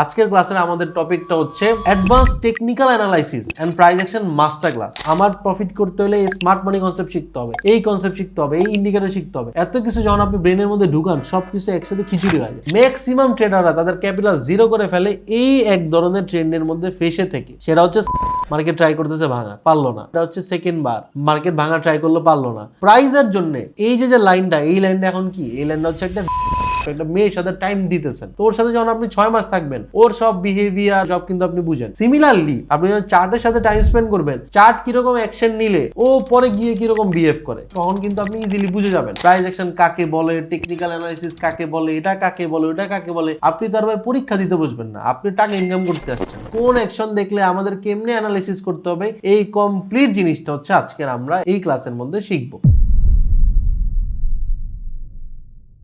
আজকের ক্লাসের আমাদের টপিকটা হচ্ছে advance technical analysis and price action master class. আমার প্রফিট করতে হলে এই স্মার্ট মানি কনসেপ্ট শিখতে হবে, এই কনসেপ্ট শিখতে হবে, এই ইন্ডিকেটর শিখতে হবে। এত কিছু যখন আপনি ব্রেনের মধ্যে ঢুকান সবকিছু একসাথে খিচুড়ি হয়ে যায়। ম্যাক্সিমাম ট্রেডাররা তাদের ক্যাপিটাল জিরো করে ফেলে এই এক ধরনের ট্রেন্ডের মধ্যে ফেসে থেকে। সেটা হচ্ছে মার্কেট ট্রাই করতেছে ভাঙা, পারলো না। এটা হচ্ছে সেকেন্ড বার মার্কেট ভাঙা ট্রাই করলো, পারলো না। প্রাইজের জন্য এই যে লাইনটা, এই লাইনটা এখন কি, এই লাইনটা হচ্ছে একটা মেয়ের সাথে টাইম দিতেছেন, তো ওর সাথে যখন আপনি 6 মাস থাকবেন, ওর সব বিহেভিয়ার সব কিন্তু আপনি বুঝেন। সিমিলারলি আপনি যখন চার্টের সাথে টাইম স্পেন্ড করবেন, চার্ট কিরকম অ্যাকশন নিলে ও পরে গিয়ে কিরকম বিহেভ করে, তখন কিন্তু আপনি ইজিলি বুঝে যাবেন প্রাইস অ্যাকশন কাকে বলে, টেকনিক্যাল অ্যানালাইসিস কাকে বলে, এটা কাকে বলে, ওটা কাকে বলে। আপনি তার ভাই পরীক্ষা দিতে বসবেন না, আপনি টাকা ইনকাম করতে আসছেন। কোন অ্যাকশন দেখলে আমাদের কেমনে অ্যানালাইসিস করতে হবে, এই কমপ্লিট জিনিসটা হচ্ছে আজকের আমরা এই ক্লাসের মধ্যে শিখবো।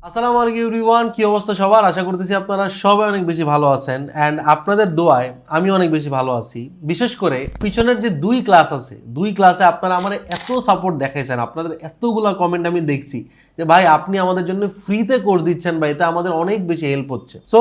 আসসালামু আলাইকুম এভরিওয়ান, কি অবস্থা সবার? আশা করতেছি আপনারা সবাই অনেক বেশি ভালো আছেন এন্ড আপনাদের দোয়ায় আমি অনেক বেশি ভালো আছি। বিশেষ করে পিছনের যে দুই ক্লাস আছে, দুই ক্লাসে আপনারা আমার এত সাপোর্ট দেখাইছেন, আপনাদের এতগুলা কমেন্ট আমি দেখছি যে ভাই আপনি আমাদের জন্য ফ্রিতে কোর্স দিচ্ছেন ভাই, এটা আমাদের অনেক বেশি হেল্প হচ্ছে। সো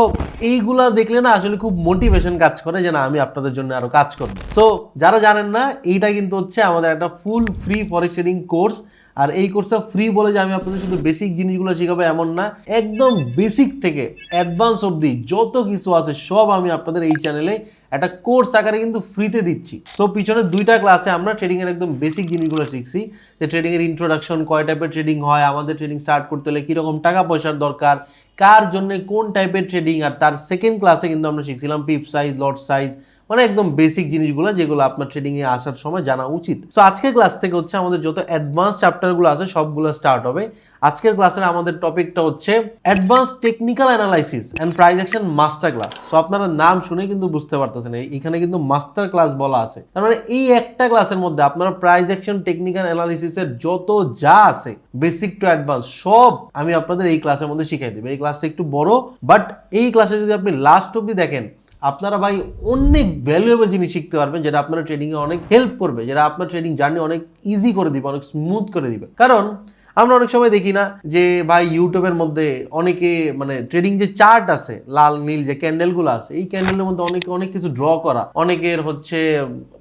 এইগুলা দেখলে না আসলে খুব মোটিভেশন কাজ করে যে না, আমি আপনাদের জন্য আরো কাজ করব। সো যারা জানেন না, এইটা কিন্তু হচ্ছে আমাদের একটা full free forex trading course. আর এই কোর্সটা ফ্রি বলে যে আমি আপনাদের শুধু বেসিক জিনিসগুলো শেখাবো এমন না, একদম বেসিক থেকে অ্যাডভান্স অবধি যত কিছু আছে সব আমি আপনাদের এই চ্যানেলে একটা কোর্স আকারে কিন্তু ফ্রিতে দিচ্ছি। সো পিছনে দুইটা ক্লাসে আমরা ট্রেডিং এর একদম বেসিক জিনিসগুলো শিখছি, যে ট্রেডিং এর ইন্ট্রোডাকশন, কয় টাইপের ট্রেডিং হয়, আমাদের ট্রেডিং স্টার্ট করতে হলে কিরকম টাকা পয়সার দরকার, কার জন্য কোন টাইপের ট্রেডিং। আর তার সেকেন্ড ক্লাসে কিন্তু আমরা শিখছিলাম পিপ সাইজ, লট সাইজ, মানে একদম বেসিক জিনিসগুলো যেগুলো আপনার ট্রেডিং এ আসার সময় জানা উচিত। সো আজকের ক্লাস থেকে হচ্ছে আমাদের যত অ্যাডভান্স চ্যাপ্টারগুলো আছে সবগুলো স্টার্ট হবে। আজকের ক্লাসের আমাদের টপিকটা হচ্ছে advance technical analysis and price action master class. So আপনারা নাম শুনে কিন্তু বুঝতে পারতেছেন এখানে কিন্তু মাস্টার ক্লাস বলা আছে, তার মানে এই একটা ক্লাসের মধ্যে আপনারা প্রাইস অ্যাকশন, টেকনিক্যাল অ্যানালিসিসের যত যা আছে বেসিক টু অ্যাডভান্স সব আমি আপনাদের এই ক্লাসের মধ্যে শিখাই দেবো। এই ক্লাসটা একটু বড়, বাট এই ক্লাসে যদি আপনি লাস্ট অবধি দেখেন আপনারা ভাই অনেক ভ্যালুয়েবল জিনিস শিখতে পারবেন, যেটা আপনার ট্রেডিংয়ে অনেক হেল্প করবে, যেটা আপনার ট্রেডিং জার্নি অনেক ইজি করে দিবে, অনেক স্মুথ করে দিবে। কারণ আমরা অনেক সময় দেখি না যে ভাই ইউটিউবের মধ্যে অনেকে মানে ট্রেডিং যে চার্ট আছে, লাল নীল যে ক্যান্ডেলগুলো আছে, এই ক্যান্ডেলের মধ্যে অনেক কিছু ড্র করা, অনেকের হচ্ছে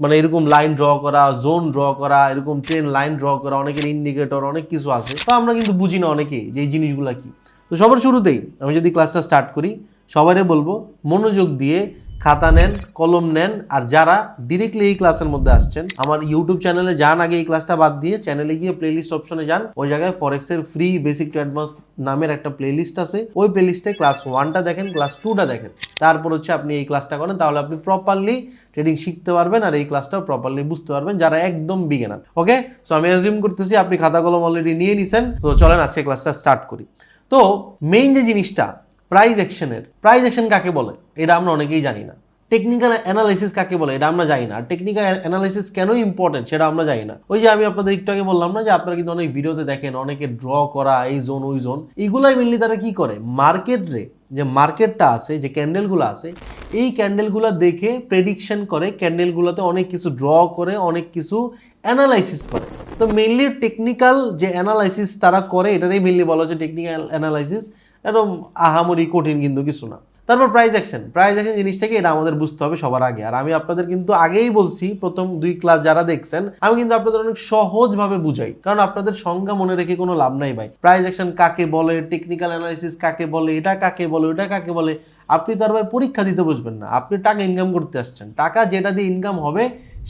মানে এরকম লাইন ড্র করা, জোন ড্র করা, এরকম ট্রেন লাইন ড্র করা, অনেকের ইন্ডিকেটর, অনেক কিছু আছে। তো আমরা কিন্তু বুঝি না অনেকে যে এই জিনিসগুলো কি। তো সবার শুরুতেই আমি যদি ক্লাসটা স্টার্ট করি, সবারই বলবো মনোযোগ দিয়ে খাতা নেন, কলম নেন। আর যারা ডিরেক্টলি এই ক্লাসের মধ্যে আসছেন, আমার ইউটিউব চ্যানেলে যান, আগে এই ক্লাসটা বাদ দিয়ে চ্যানেলে গিয়ে প্লেলিস্ট অপশনে যান, ওই জায়গায় ফরেক্সের ফ্রি বেসিক টু অ্যাডভান্স নামের একটা প্লেলিস্ট আছে। ওই প্লেলিস্টে ক্লাস 1টা দেখেন, ক্লাস 2টা দেখেন, তারপর হচ্ছে আপনি এই ক্লাসটা করেন, তাহলে আপনি প্রপারলি ট্রেডিং শিখতে পারবেন আর এই ক্লাসটাও প্রপারলি বুঝতে পারবেন যারা একদম বিগিনার। ওকে, সো আমি অ্যাজিউম করতেছি আপনি খাতা কলম অলরেডি নিয়ে নিছেন। তো চলেন আজকে ক্লাসটা স্টার্ট করি। তো মেইন যে জিনিসটা প্রাইস অ্যাকশনের, প্রাইস অ্যাকশন কাকে বলে এটা আমরা অনেকেই জানি না। টেকনিক্যাল অ্যানালাইসিস কাকে বলে এটা আমরা জানি না। আর টেকনিক্যাল অ্যানালাইসিস কেন ইম্পর্টেন্ট সেটা আমরা জানি না। ওই যে আমি আপনাদের একটু আগে বললাম না যে আপনারা কিন্তু অনেক ভিডিওতে দেখেন অনেকে ড্র করা, এই জোন ওই জোন, এগুলাই মেনলি তারা কি করে, মার্কেটে যে মার্কেটটা আছে, যে ক্যান্ডেলগুলো আছে, এই ক্যান্ডেলগুলো দেখে প্রেডিকশন করে, ক্যান্ডেলগুলোতে অনেক কিছু ড্র করে, অনেক কিছু অ্যানালাইসিস করে। তো মেনলি টেকনিক্যাল যে অ্যানালাইসিস তারা করে, এটাই মেনলি বলা হচ্ছে টেকনিক্যাল অ্যানালাইসিস। একদম আহামরি কঠিন কিন্তু কিছু না। তারপর প্রাইস অ্যাকশন জিনিসটাকে এটা আমাদের বুঝতে হবে সবার আগে। আর আমি আপনাদের কিন্তু আগেই বলছি, প্রথম 2 ক্লাস যারা দেখছেন, আমি কিন্তু আপনাদের অনেক সহজভাবে বুঝাই, কারণ আপনাদের সংজ্ঞা মনে রেখে কোনো লাভ নাই ভাই। প্রাইস অ্যাকশন কাকে বলে, টেকনিক্যাল অ্যানালাইসিস কাকে বলে, এটা কাকে বলে, ওটা কাকে বলে, আপনি তার ভাই পরীক্ষা দিতে বসবেন না। আপনি টাকা ইনকাম করতে আসছেন, টাকা যেটা দিয়ে ইনকাম হবে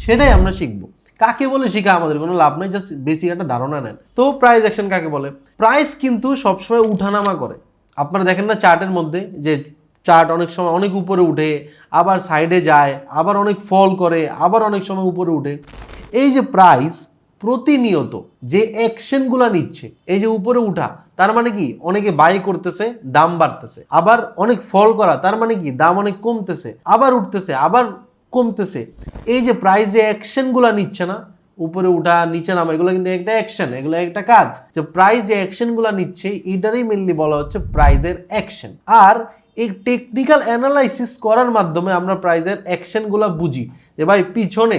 সেটাই আমরা শিখবো। কাকে বলে শিখা আমাদের কোনো লাভ নাই, জাস্ট বেসিক একটা ধারণা নেন। তো প্রাইস অ্যাকশন কাকে বলে? প্রাইস কিন্তু সবসময় উঠানামা করে। আপনারা দেখেন না চার্টের মধ্যে যে চার্ট অনেক সময় অনেক উপরে উঠে, আবার সাইডে যায়, আবার অনেক ফল করে, আবার অনেক সময় উপরে উঠে। এই যে প্রাইস প্রতিনিয়ত যে অ্যাকশনগুলো নিচ্ছে, এই যে উপরে উঠা, তার মানে কি অনেকে বাই করতেছে, দাম বাড়তেছে। আবার অনেক ফল করা, তার মানে কি দাম অনেক কমতেছে, আবার উঠতেছে, আবার কমতেছে। এই যে প্রাইস যে অ্যাকশনগুলো নিচ্ছে না, উপরে উঠা নিচে নামা, এগুলো কিন্তু একটা অ্যাকশন, এগুলো একটা কাজ। যে প্রাইস যে অ্যাকশনগুলো নিচ্ছে এইটারই মেনলি বলা হচ্ছে প্রাইজের অ্যাকশন। আর এই টেকনিক্যাল অ্যানালাইসিস করার মাধ্যমে আমরা প্রাইজের অ্যাকশনগুলো বুঝি যে ভাই পিছনে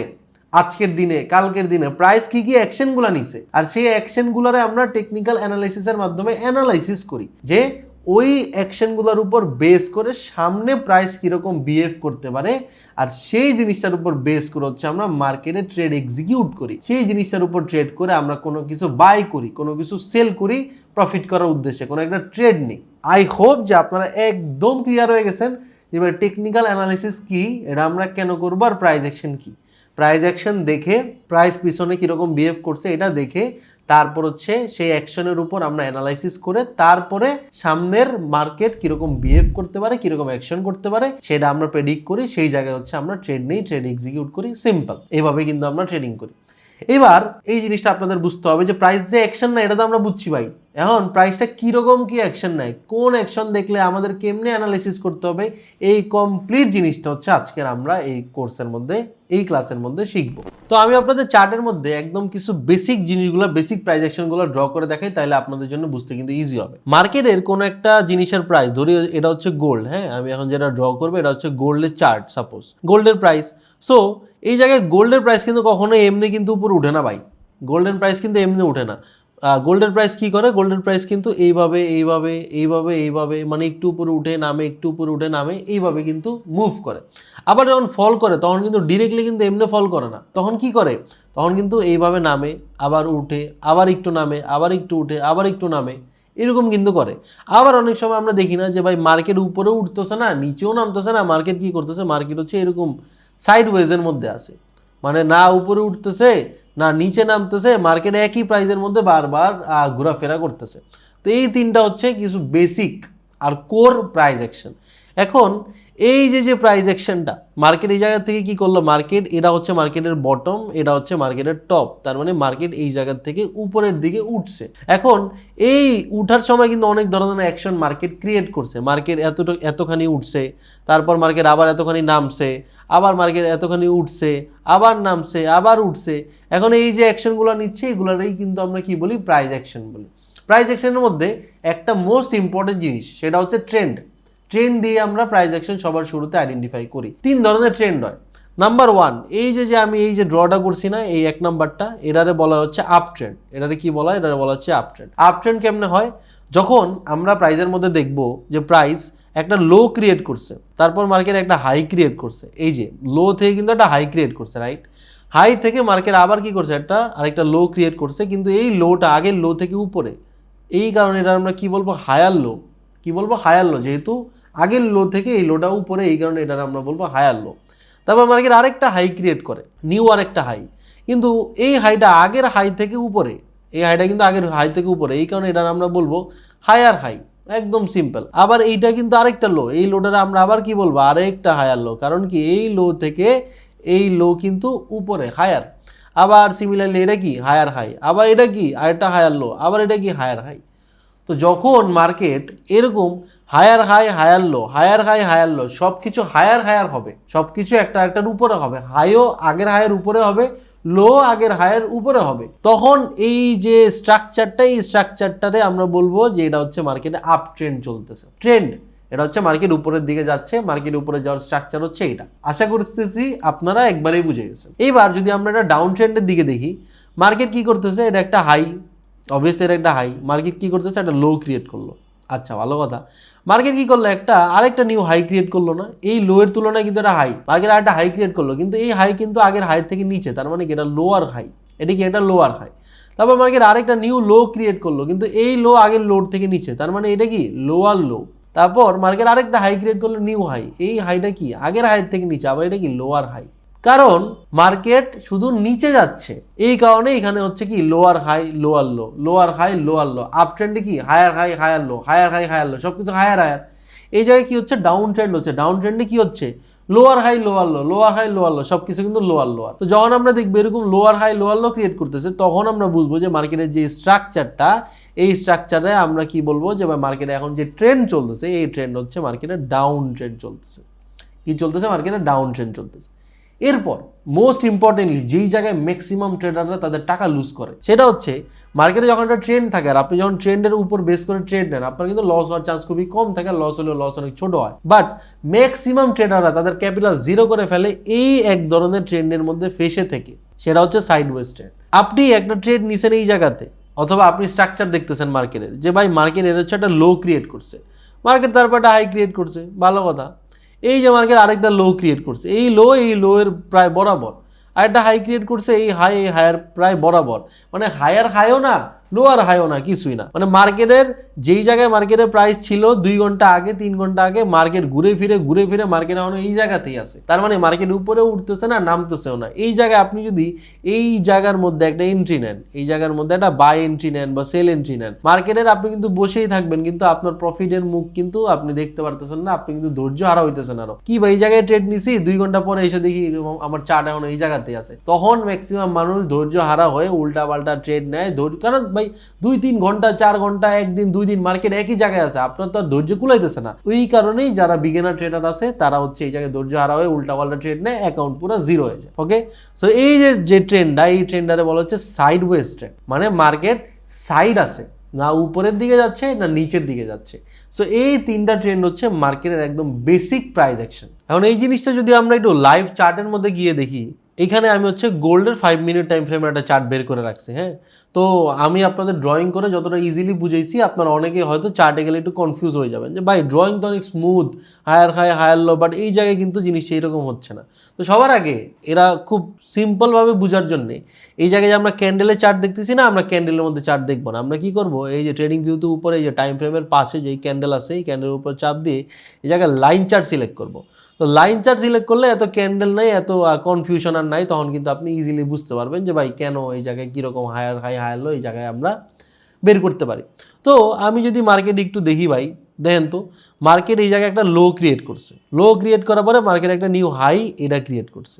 আজকের দিনে, কালকের দিনে প্রাইস কি কি অ্যাকশনগুলো নিছে, আর সেই অ্যাকশনগুলোরে আমরা টেকনিক্যাল অ্যানালাইসিসের মাধ্যমে অ্যানালাইসিস করি যে ওই অ্যাকশনগুলোর উপর বেস করে সামনে প্রাইস কীরকম বিহেভ করতে পারে, আর সেই জিনিসটার উপর বেস করে হচ্ছে আমরা মার্কেটে ট্রেড এক্সিকিউট করি। সেই জিনিসটার উপর ট্রেড করে আমরা কোনো কিছু বাই করি, কোনো কিছু সেল করি প্রফিট করার উদ্দেশ্যে, কোনো একটা ট্রেড নেই। আই হোপ যে আপনারা একদম ক্লিয়ার হয়ে গেছেন এবার টেকনিক্যাল অ্যানালিসিস কি, এটা আমরা কেন করবো, আর প্রাইস অ্যাকশন কি। প্রাইস অ্যাকশন দেখে প্রাইস পিছনে কীরকম বিহেভ করছে এটা দেখে তারপর হচ্ছে সেই অ্যাকশনের উপর আমরা অ্যানালাইসিস করে তারপরে সামনের মার্কেট কীরকম বিহেভ করতে পারে, কীরকম অ্যাকশন করতে পারে সেটা আমরা প্রেডিক্ট করি। সেই জায়গায় হচ্ছে আমরা ট্রেড নেই, ট্রেড এক্সিকিউট করি। সিম্পল, এইভাবে কিন্তু আমরা ট্রেডিং করি। এবার এই জিনিসটা আপনাদের বুঝতে হবে যে প্রাইস যে অ্যাকশন নেয় এটা তো আমরা বুঝছি ভাই, এখন প্রাইসটা কীরকম কি অ্যাকশন নেয়, কোন অ্যাকশন দেখলে আমাদের কেমনে অ্যানালাইসিস করতে হবে, এই কমপ্লিট জিনিসটা হচ্ছে আজকের আমরা এই কোর্সের মধ্যে, এই ক্লাসের মধ্যে শিখবো। তো আমি আপনাদের চার্টের মধ্যে একদম কিছু বেসিক জিনিসগুলো, বেসিক প্রাইস অ্যাকশনগুলো ড্র করে দেখাই, তাহলে আপনাদের জন্য বুঝতে কিন্তু ইজি হবে। মার্কেটের কোনো একটা জিনিসের প্রাইস, ধরি এটা হচ্ছে গোল্ড, হ্যাঁ আমি এখন যেটা ড্র করবো এটা হচ্ছে গোল্ডের চার্ট, সাপোজ গোল্ডের প্রাইস। সো এই জায়গায় গোল্ডের প্রাইস কিন্তু কখনো এমনি কিন্তু উপরে উঠে না ভাই, গোল্ডের প্রাইস কিন্তু এমনি উঠে না। গোল্ডের প্রাইস কি করে, গোল্ডের প্রাইস কিন্তু এইভাবে এইভাবে এইভাবে এইভাবে মানে একটু উপরে উঠে নামে, একটু উপরে উঠে নামে, এইভাবে কিন্তু মুভ করে। আবার যখন ফল করে তখন কিন্তু ডিরেক্টলি কিন্তু এমনি ফল করে না, তখন কি করে, তখন কিন্তু এইভাবে নামে, আবার উঠে, আবার একটু নামে, আবার একটু উঠে, আবার একটু নামে, এরকম কিন্তু করে। আবার অনেক সময় আমরা দেখি না যে ভাই মার্কেট উপরেও উঠতেছে না, নিচেও নামতেছে না, মার্কেট কি করতেছে, মার্কেট হচ্ছে এরকম সাইড ওয়েজের মধ্যে আছে, মানে না উপরে উঠতেছে না নিচে নামতেছে, মার্কেট একই প্রাইসের মধ্যে বারবার ঘোরাফেরা করতেছে। তো এই তিনটা হচ্ছে কিছু বেসিক আর কোর প্রাইস অ্যাকশন। এখন এই যে প্রাইস অ্যাকশনটা মার্কেট এই জায়গা থেকে কি করলো, মার্কেট এটা হচ্ছে মার্কেটের বটম, এটা হচ্ছে মার্কেটের টপ, তার মানে মার্কেট এই জায়গা থেকে উপরের দিকে উঠছে। এখন এই উঠার সময় কিন্তু অনেক ধরনের অ্যাকশন মার্কেট ক্রিয়েট করছে, মার্কেট এতখানি উঠছে, তারপর মার্কেট আবার এতখানি নামছে, আবার মার্কেট এতখানি উঠছে, আবার নামছে, আবার উঠছে। এখন এই যে অ্যাকশনগুলো নিচ্ছে এগুলোরই কিন্তু আমরা কি বলি, প্রাইস অ্যাকশন বলি। প্রাইস অ্যাকশনের মধ্যে একটা মোস্ট ইম্পর্টেন্ট জিনিস সেটা হচ্ছে ট্রেন্ড। ট্রেন্ড দিয়ে আমরা প্রাইস অ্যাকশন সবার শুরুতে আইডেন্টিফাই করি। তিন ধরনের ট্রেন্ড হয়। নাম্বার ওয়ান, এই যে আমি এই যে ড্রটা করছি না, এই এক নাম্বারটা, এটারে বলা হচ্ছে আপ ট্রেন্ড। এটারে কি বলা হয়, এটারে বলা হচ্ছে আপ ট্রেন্ড। আপ ট্রেন্ড কেমনে হয়, যখন আমরা প্রাইসের মধ্যে দেখব যে প্রাইস একটা লো ক্রিয়েট করছে, তারপর মার্কেট একটা হাই ক্রিয়েট করছে, এই যে লো থেকে কিন্তু একটা হাই ক্রিয়েট করছে, রাইট, হাই থেকে মার্কেট আবার কি করছে, আরেকটা লো ক্রিয়েট করছে, কিন্তু এই লোটা আগের লো থেকে উপরে, এই কারণে এটা আমরা কি বলবো, হায়ার লো। কি বলবো, হায়ার লো, যেহেতু আগের লো থেকে এই লোটা উপরে, এই কারণে এটা আমরা বলবো হায়ার লো। তারপর মার্কেট আরেকটা হাই ক্রিয়েট করে, নিউ আরেকটা হাই, কিন্তু এই হাইটা আগের হাই থেকে উপরে, এই হাইটা কিন্তু আগের হাই থেকে উপরে, এই কারণে এটা আমরা বলবো হায়ার হাই, একদম সিম্পল। আবার এইটা কিন্তু আরেকটা লো, এই লোটার আমরা আবার কি বলবো, আরেকটা হায়ার লো, কারণ কি এই লো থেকে এই লো কিন্তু উপরে, হায়ার। আবার সিমিলারলি এটা কি হায়ার হাই, আবার এটা কি আরেকটা হায়ার লো, আবার এটা কি হায়ার হাই। তো যখন মার্কেট এরকম higher high higher low, higher high higher low, সব কিছু হায়ার হায়ার হবে, সব কিছু একটা একটার উপরে হবে, হাইও আগের হায়ের উপরে হবে, লো আগের হায়ের উপরে হবে, তখন এই যে স্ট্রাকচারটা, এই স্ট্রাকচারটারে আমরা বলবো যে এটা হচ্ছে মার্কেটে আপ ট্রেন্ড চলতেছে। ট্রেন্ড এটা হচ্ছে মার্কেট উপরের দিকে যাচ্ছে, মার্কেট উপরে যাওয়ার স্ট্রাকচার হচ্ছে এটা। আশা করতেছি আপনারা একবারেই বুঝে গেছেন। এইবার যদি আমরা এটা ডাউন ট্রেন্ডের দিকে দেখি, মার্কেট কি করতেছে, এটা একটা হাই, অবভিয়াসলি এটা একটা হাই, মার্কেট কি করতেছে, একটা লো ক্রিয়েট করলো, আচ্ছা ভালো কথা। মার্কেট কি করলো, আরেকটা নিউ হাই ক্রিয়েট করলো না, এই লো এর তুলনায় কিন্তু এটা হাই, মার্কেট আরেকটা হাই ক্রিয়েট করলো, কিন্তু এই হাই কিন্তু আগের হাই থেকে নিচে, তার মানে কি এটা লোয়ার হাই, এটা কি এটা লোয়ার হাই। তারপর মার্কেট আরেকটা নিউ লো ক্রিয়েট করলো, কিন্তু এই লো আগের লোড থেকে নিচে, তার মানে এটা কি লোয়ার লো। তারপর মার্কেট আরেকটা হাই ক্রিয়েট করলো, নিউ হাই, এই হাইটা কি আগের হাই থেকে নিচে, আবার এটা কি লোয়ার হাই। কারণ মার্কেট শুধু নিচে যাচ্ছে, এই কারণে এখানে হচ্ছে কি lower high lower low, lower high lower low. Up ট্রেন্ডে কি higher high higher low, higher high higher low, সবকিছু হায়ার হায়ার। এই জায়গায় কি হচ্ছে, ডাউন ট্রেন্ড হচ্ছে, ডাউন ট্রেন্ডে কি হচ্ছে, lower high lower low, lower high lower low, সবকিছু কিন্তু লোয়ার লোয়ার। তো যখন আমরা দেখবো এরকম lower high lower low create করতেছে, তখন আমরা বুঝবো যে মার্কেটের যে স্ট্রাকচারটা, এই স্ট্রাকচারে আমরা কি বলবো যে মার্কেটে এখন যে ট্রেন্ড চলতেছে, এই ট্রেন্ড হচ্ছে মার্কেটের ডাউন ট্রেন্ড চলতেছে। কি চলতেছে, মার্কেটের ডাউন ট্রেন্ড চলতেছে। এরপর মোস্ট ইম্পর্টেন্টলি যেই জায়গায় ম্যাক্সিমাম ট্রেডাররা তাদের টাকা লুজ করে, সেটা হচ্ছে মার্কেটে যখন একটা ট্রেন্ড থাকে, আর আপনি যখন ট্রেন্ডের উপর বেস করে ট্রেড নেন, আপনার কিন্তু লস হওয়ার চান্স খুবই কম থাকে, লস হলেও লস অনেক ছোট হয়। বাট ম্যাক্সিমাম ট্রেডাররা তাদের ক্যাপিটাল জিরো করে ফেলে এই এক ধরনের ট্রেন্ডের মধ্যে ফেসে থেকে, সেটা হচ্ছে সাইডওয়েজ ট্রেন্ড। আপনি একটা ট্রেড নিছেন এই জায়গাতে, অথবা আপনি স্ট্রাকচার দেখতেছেন মার্কেটের, যে ভাই মার্কেট এর হচ্ছে একটা লো ক্রিয়েট করছে, মার্কেট তারপর একটা হাই ক্রিয়েট করছে, ভালো কথা। এই যে মার্কেট আরেকটা লো ক্রিয়েট করছে, এই লো এর প্রায় বরাবর, আর একটা হাই ক্রিয়েট করছে এই হায়ার প্রায় বরাবর, মানে হায়ার হাইও না লোয়ার হাইও না, কিছুই না। মানে মার্কেটের যেই জায়গায় মার্কেটের প্রাইস ছিল 2 ঘন্টা আগে 3 ঘন্টা আগে, মার্কেট ঘুরে ফিরে মার্কেট এখন এই জায়গাতেই আছে। তার মানে মার্কেট উপরেও উঠতেছে না নামতেছেও না। এই জায়গায় আপনি যদি এই জায়গার মধ্যে একটা এন্ট্রি নেন, এই জায়গার মধ্যে একটা বাই এন্ট্রি নেন বা সেল এন্ট্রি নেন, মার্কেটের আপনি কিন্তু বসেই থাকবেন, কিন্তু আপনার প্রফিটের মুখ কিন্তু আপনি দেখতে পারতেছেন না, আপনি কিন্তু ধৈর্য হারা হইতেছেন আরো। কি ভাই এই জায়গায় ট্রেড নিছি, 2 ঘন্টা পরে এসে দেখি আমার চার্ট এখন এই জায়গাতেই আছে, তখন ম্যাক্সিমাম মানুষ ধৈর্য হারা হয়ে উল্টা পাল্টা ট্রেড নেয়। কারণ ভাই 2-3 ঘন্টা 4 ঘন্টা একদিন 2 দিন মার্কেট একই জায়গায় আছে, আপনার তো আর ধৈর্য কুলাইতেছে না। ওই কারণেই যারা বিগিনার ট্রেডার আছে তারা হচ্ছে এই জায়গায় ধৈর্য হারা হয়ে উল্টা পাল্টা ট্রেড নেয়, অ্যাকাউন্ট পুরো জিরো হয়ে যায়। ওকে, সো এই যে ট্রেন্ডটা, এই ট্রেন্ডারে বলা হচ্ছে সাইডওয়েজ ট্রেন্ড, মানে মার্কেট সাইড আছে, না উপরের দিকে যাচ্ছে না নিচের দিকে যাচ্ছে। সো এই 3টা ট্রেন্ড হচ্ছে মার্কেটের একদম বেসিক প্রাইস অ্যাকশন। এখন এই জিনিসটা যদি আমরা একটু লাইভ চার্টের মধ্যে গিয়ে দেখি, এখানে আমি হচ্ছে গোল্ডের 5 মিনিট টাইম ফ্রেমের একটা চার্ট বের করে রাখছি। হ্যাঁ, তো আমি আপনাদের ড্রয়িং করে যতটা ইজিলি বুঝাইছি, আপনারা অনেকেই হয়তো চার্টে গেলে একটু কনফিউজ হয়ে যাবেন যে ভাই ড্রয়িং তো অনেক smooth, higher high higher low, but এই জায়গায় কিন্তু জিনিসটা এরকম হচ্ছে না। তো সবার আগে এরা খুব সিম্পলভাবে বোঝার জন্যে, এই জায়গায় যে আমরা ক্যান্ডেলের চার্ট দেখতেছি না, আমরা ক্যান্ডেলের মধ্যে চার্ট দেখবো না। আমরা কি করব, এই যে ট্রেডিং ভিউতে উপরে এই যে টাইম ফ্রেমের পাশে যেই ক্যান্ডেল আছে, এই ক্যান্ডেলের উপর চাপ দিয়ে এই জায়গায় লাইন চার্ট সিলেক্ট করব। তো লাইন চার্ট সিলেক্ট করলে এত ক্যান্ডেল নাই, এত কনফিউশন আর নাই, তখন কিন্তু আপনি ইজিলি বুঝতে পারবেন যে ভাই কেন এই জায়গায় কীরকম হায়ার হাই হায়ার লো এই জায়গায় আমরা বের করতে পারি। তো আমি যদি মার্কেট একটু দেখি ভাই, দেখেন তো মার্কেট এই জায়গায় একটা লো ক্রিয়েট করছে, লো ক্রিয়েট করার পরে মার্কেট একটা নিউ হাই এটা ক্রিয়েট করছে,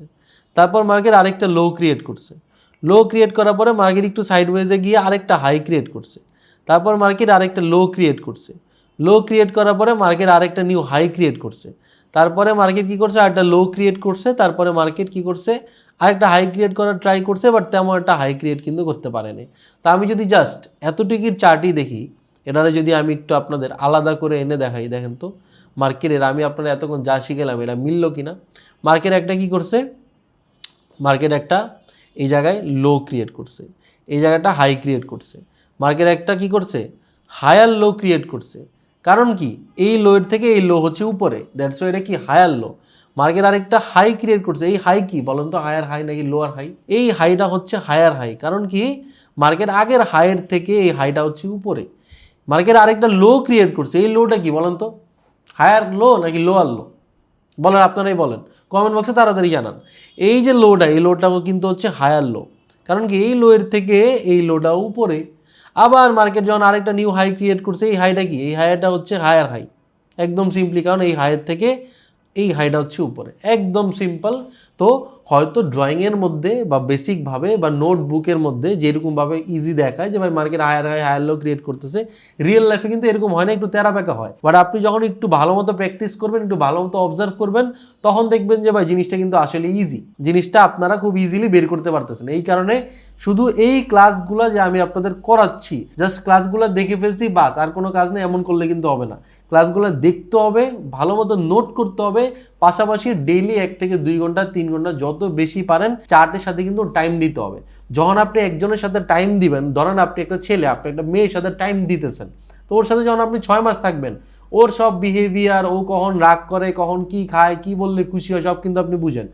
তারপর মার্কেট আরেকটা লো ক্রিয়েট করছে, লো ক্রিয়েট করার পরে মার্কেট একটু সাইডওয়েজে গিয়ে আরেকটা হাই ক্রিয়েট করছে, তারপর মার্কেট আরেকটা লো ক্রিয়েট করছে, লো ক্রিয়েট করার পরে মার্কেট আরেকটা নিউ হাই ক্রিয়েট করছে, তারপরে মার্কেট কি করছে আরেকটা লো ক্রিয়েট করছে, তারপরে মার্কেট কি করছে আরেকটা হাই ক্রিয়েট করার ট্রাই করছে, বাট তেমন একটা হাই ক্রিয়েট কিন্তু করতে পারেনি। তো আমি যদি জাস্ট এতটুকুর চার্টই দেখি, এটারে যদি আমি একটু আপনাদের আলাদা করে এনে দেখাই, দেখেন তো মার্কেটের আমি আপনারা এতক্ষণ যা শিখেলাম এটা মিলল কিনা। মার্কেট একটা কি করছে, মার্কেট একটা এই জায়গায় লো ক্রিয়েট করছে, এই জায়গাটা হাই ক্রিয়েট করছে, মার্কেট একটা কি করছে হায়ার লো ক্রিয়েট করছে। কারণ কি এই লোয়ের থেকে এই লো হচ্ছে উপরে, দ্যাটস ওয়াই এটা কি হায়ার লো। মার্কেট আরেকটা হাই ক্রিয়েট করছে, এই হাই কি বলেন তো, হায়ার হাই নাকি লোয়ার হাই? এই হাইটা হচ্ছে হায়ার হাই, কারণ কি মার্কেট আগের হাইয়ের থেকে এই হাইটা হচ্ছে উপরে। মার্কেট আরেকটা লো ক্রিয়েট করছে, এই লোটা কি বলেন তো, হায়ার লো নাকি লোয়ার লো? বলেন, আপনারাই বলেন কমেন্ট বক্সে তাড়াতাড়ি জানান। এই যে লোটা, এই লোটাও কিন্তু হচ্ছে হায়ার লো, কারণ কি এই লোয়ের থেকে এই লোটা উপরে। আবার মার্কেট যখন আরেকটা নিউ হাই ক্রিয়েট করছে, এই হাইটা কি, এই হাইটা হচ্ছে হায়ার হাই, একদম সিম্পলি, কারণ এই হাইয়ের থেকে এই হাইটা হচ্ছে উপরে, একদম সিম্পল। তো হয়তো ড্রয়িংয়ের মধ্যে বা বেসিকভাবে বা নোটবুকের মধ্যে যেরকমভাবে ইজি দেখায় যে ভাই market higher high higher low create করতেছে, রিয়েল লাইফে কিন্তু এরকম হয় না, একটু তেরা বেঁকা হয়। বাট আপনি যখন একটু ভালো মতো প্র্যাকটিস করবেন, একটু ভালো মতো অবজার্ভ করবেন, তখন দেখবেন যে ভাই জিনিসটা কিন্তু আসলে ইজি, জিনিসটা আপনারা খুব ইজিলি বের করতে পারতেছেন। এই কারণে শুধু এই ক্লাসগুলো যে আমি আপনাদের করাচ্ছি, জাস্ট ক্লাসগুলো দেখে ফেলছি বাস, আর কোনো কাজ নেই, এমন করলে কিন্তু হবে না। ক্লাসগুলো দেখতে হবে, ভালো মতো নোট করতে হবে, পাশাপাশি ডেইলি 1 থেকে 2 ঘন্টা 3 ঘন্টা যত বেশি পারেন চার্টের সাথে কিন্তু টাইম দিতে হবে। যখন আপনি একজনের সাথে টাইম দিবেন, ধরেন আপনি একটা ছেলে, আপনি একটা মেয়ের সাথে টাইম দিতেছেন, তো ওর সাথে যখন আপনি 6 মাস থাকবেন, ওর সব বিহেভিয়ার, ও কখন রাগ করে, কখন কি খায়, কি বললে খুশি হয়, সব কিন্তু আপনি বুঝেন।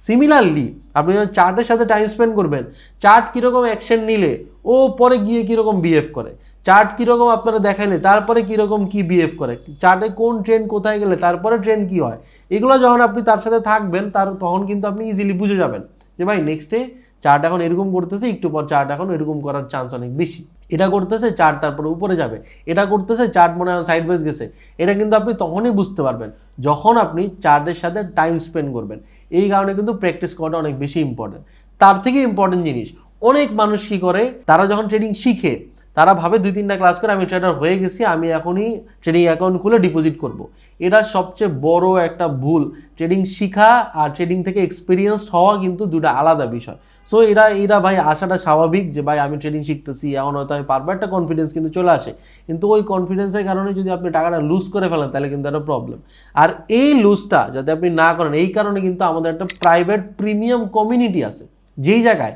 সিমিলারলি আপনি যখন চার্টের সাথে টাইম স্পেন্ড করবেন, চার্ট কীরকম অ্যাকশন নিলে ও পরে গিয়ে কীরকম বিহেভ করে, চার্ট কীরকম আপনারা দেখাইলে তারপরে কীরকম কি বিহেভ করে, চার্টে কোন ট্রেন্ড কোথায় গেলে তারপরে ট্রেন্ড কী হয়, এগুলো যখন আপনি তার সাথে থাকবেন তখন কিন্তু আপনি ইজিলি বুঝে যাবেন যে ভাই নেক্সটে চার্ট এখন এরকম করতেছে, একটু পর চার্ট এখন এরকম করার চান্স অনেক বেশি, এটা করতেছে চার্ট তারপরে উপরে যাবে, এটা করতেছে চার্ট মনে হয় সাইডওয়েজ গেছে। এটা কিন্তু আপনি তখনই বুঝতে পারবেন যখন আপনি চার্টের সাথে টাইম স্পেন্ড করবেন। এই কারণে কিন্তু প্র্যাকটিস করাটা অনেক বেশি ইম্পর্টেন্ট। তার থেকে ইম্পর্টেন্ট জিনিস, অনেক মানুষ কি করে, তারা যখন ট্রেডিং শিখে তারা ভাবে 2-3টা ক্লাস করে আমি ট্রেডার হয়ে গেছি, আমি এখনই ট্রেডিং অ্যাকাউন্ট খুলে ডিপোজিট করব। এটা সবচেয়ে বড় একটা ভুল। ট্রেডিং শিখা আর ট্রেডিং থেকে এক্সপিরিয়েন্সড হওয়া কিন্তু দুটো আলাদা বিষয়। সো এরা ভাই আসাটা স্বাভাবিক যে ভাই আমি ট্রেডিং শিখতেছি, এখন হয়তো আমি পারবো, একটা কনফিডেন্স কিন্তু চলে আসে। কিন্তু ওই কনফিডেন্সের কারণে যদি আপনি টাকাটা লুজ করে ফেলেন তাহলে কিন্তু একটা প্রবলেম। আর এই লুজটা যাতে আপনি না করেন, এই কারণে কিন্তু আমাদের একটা প্রাইভেট প্রিমিয়াম কমিউনিটি আছে, যেই জায়গায়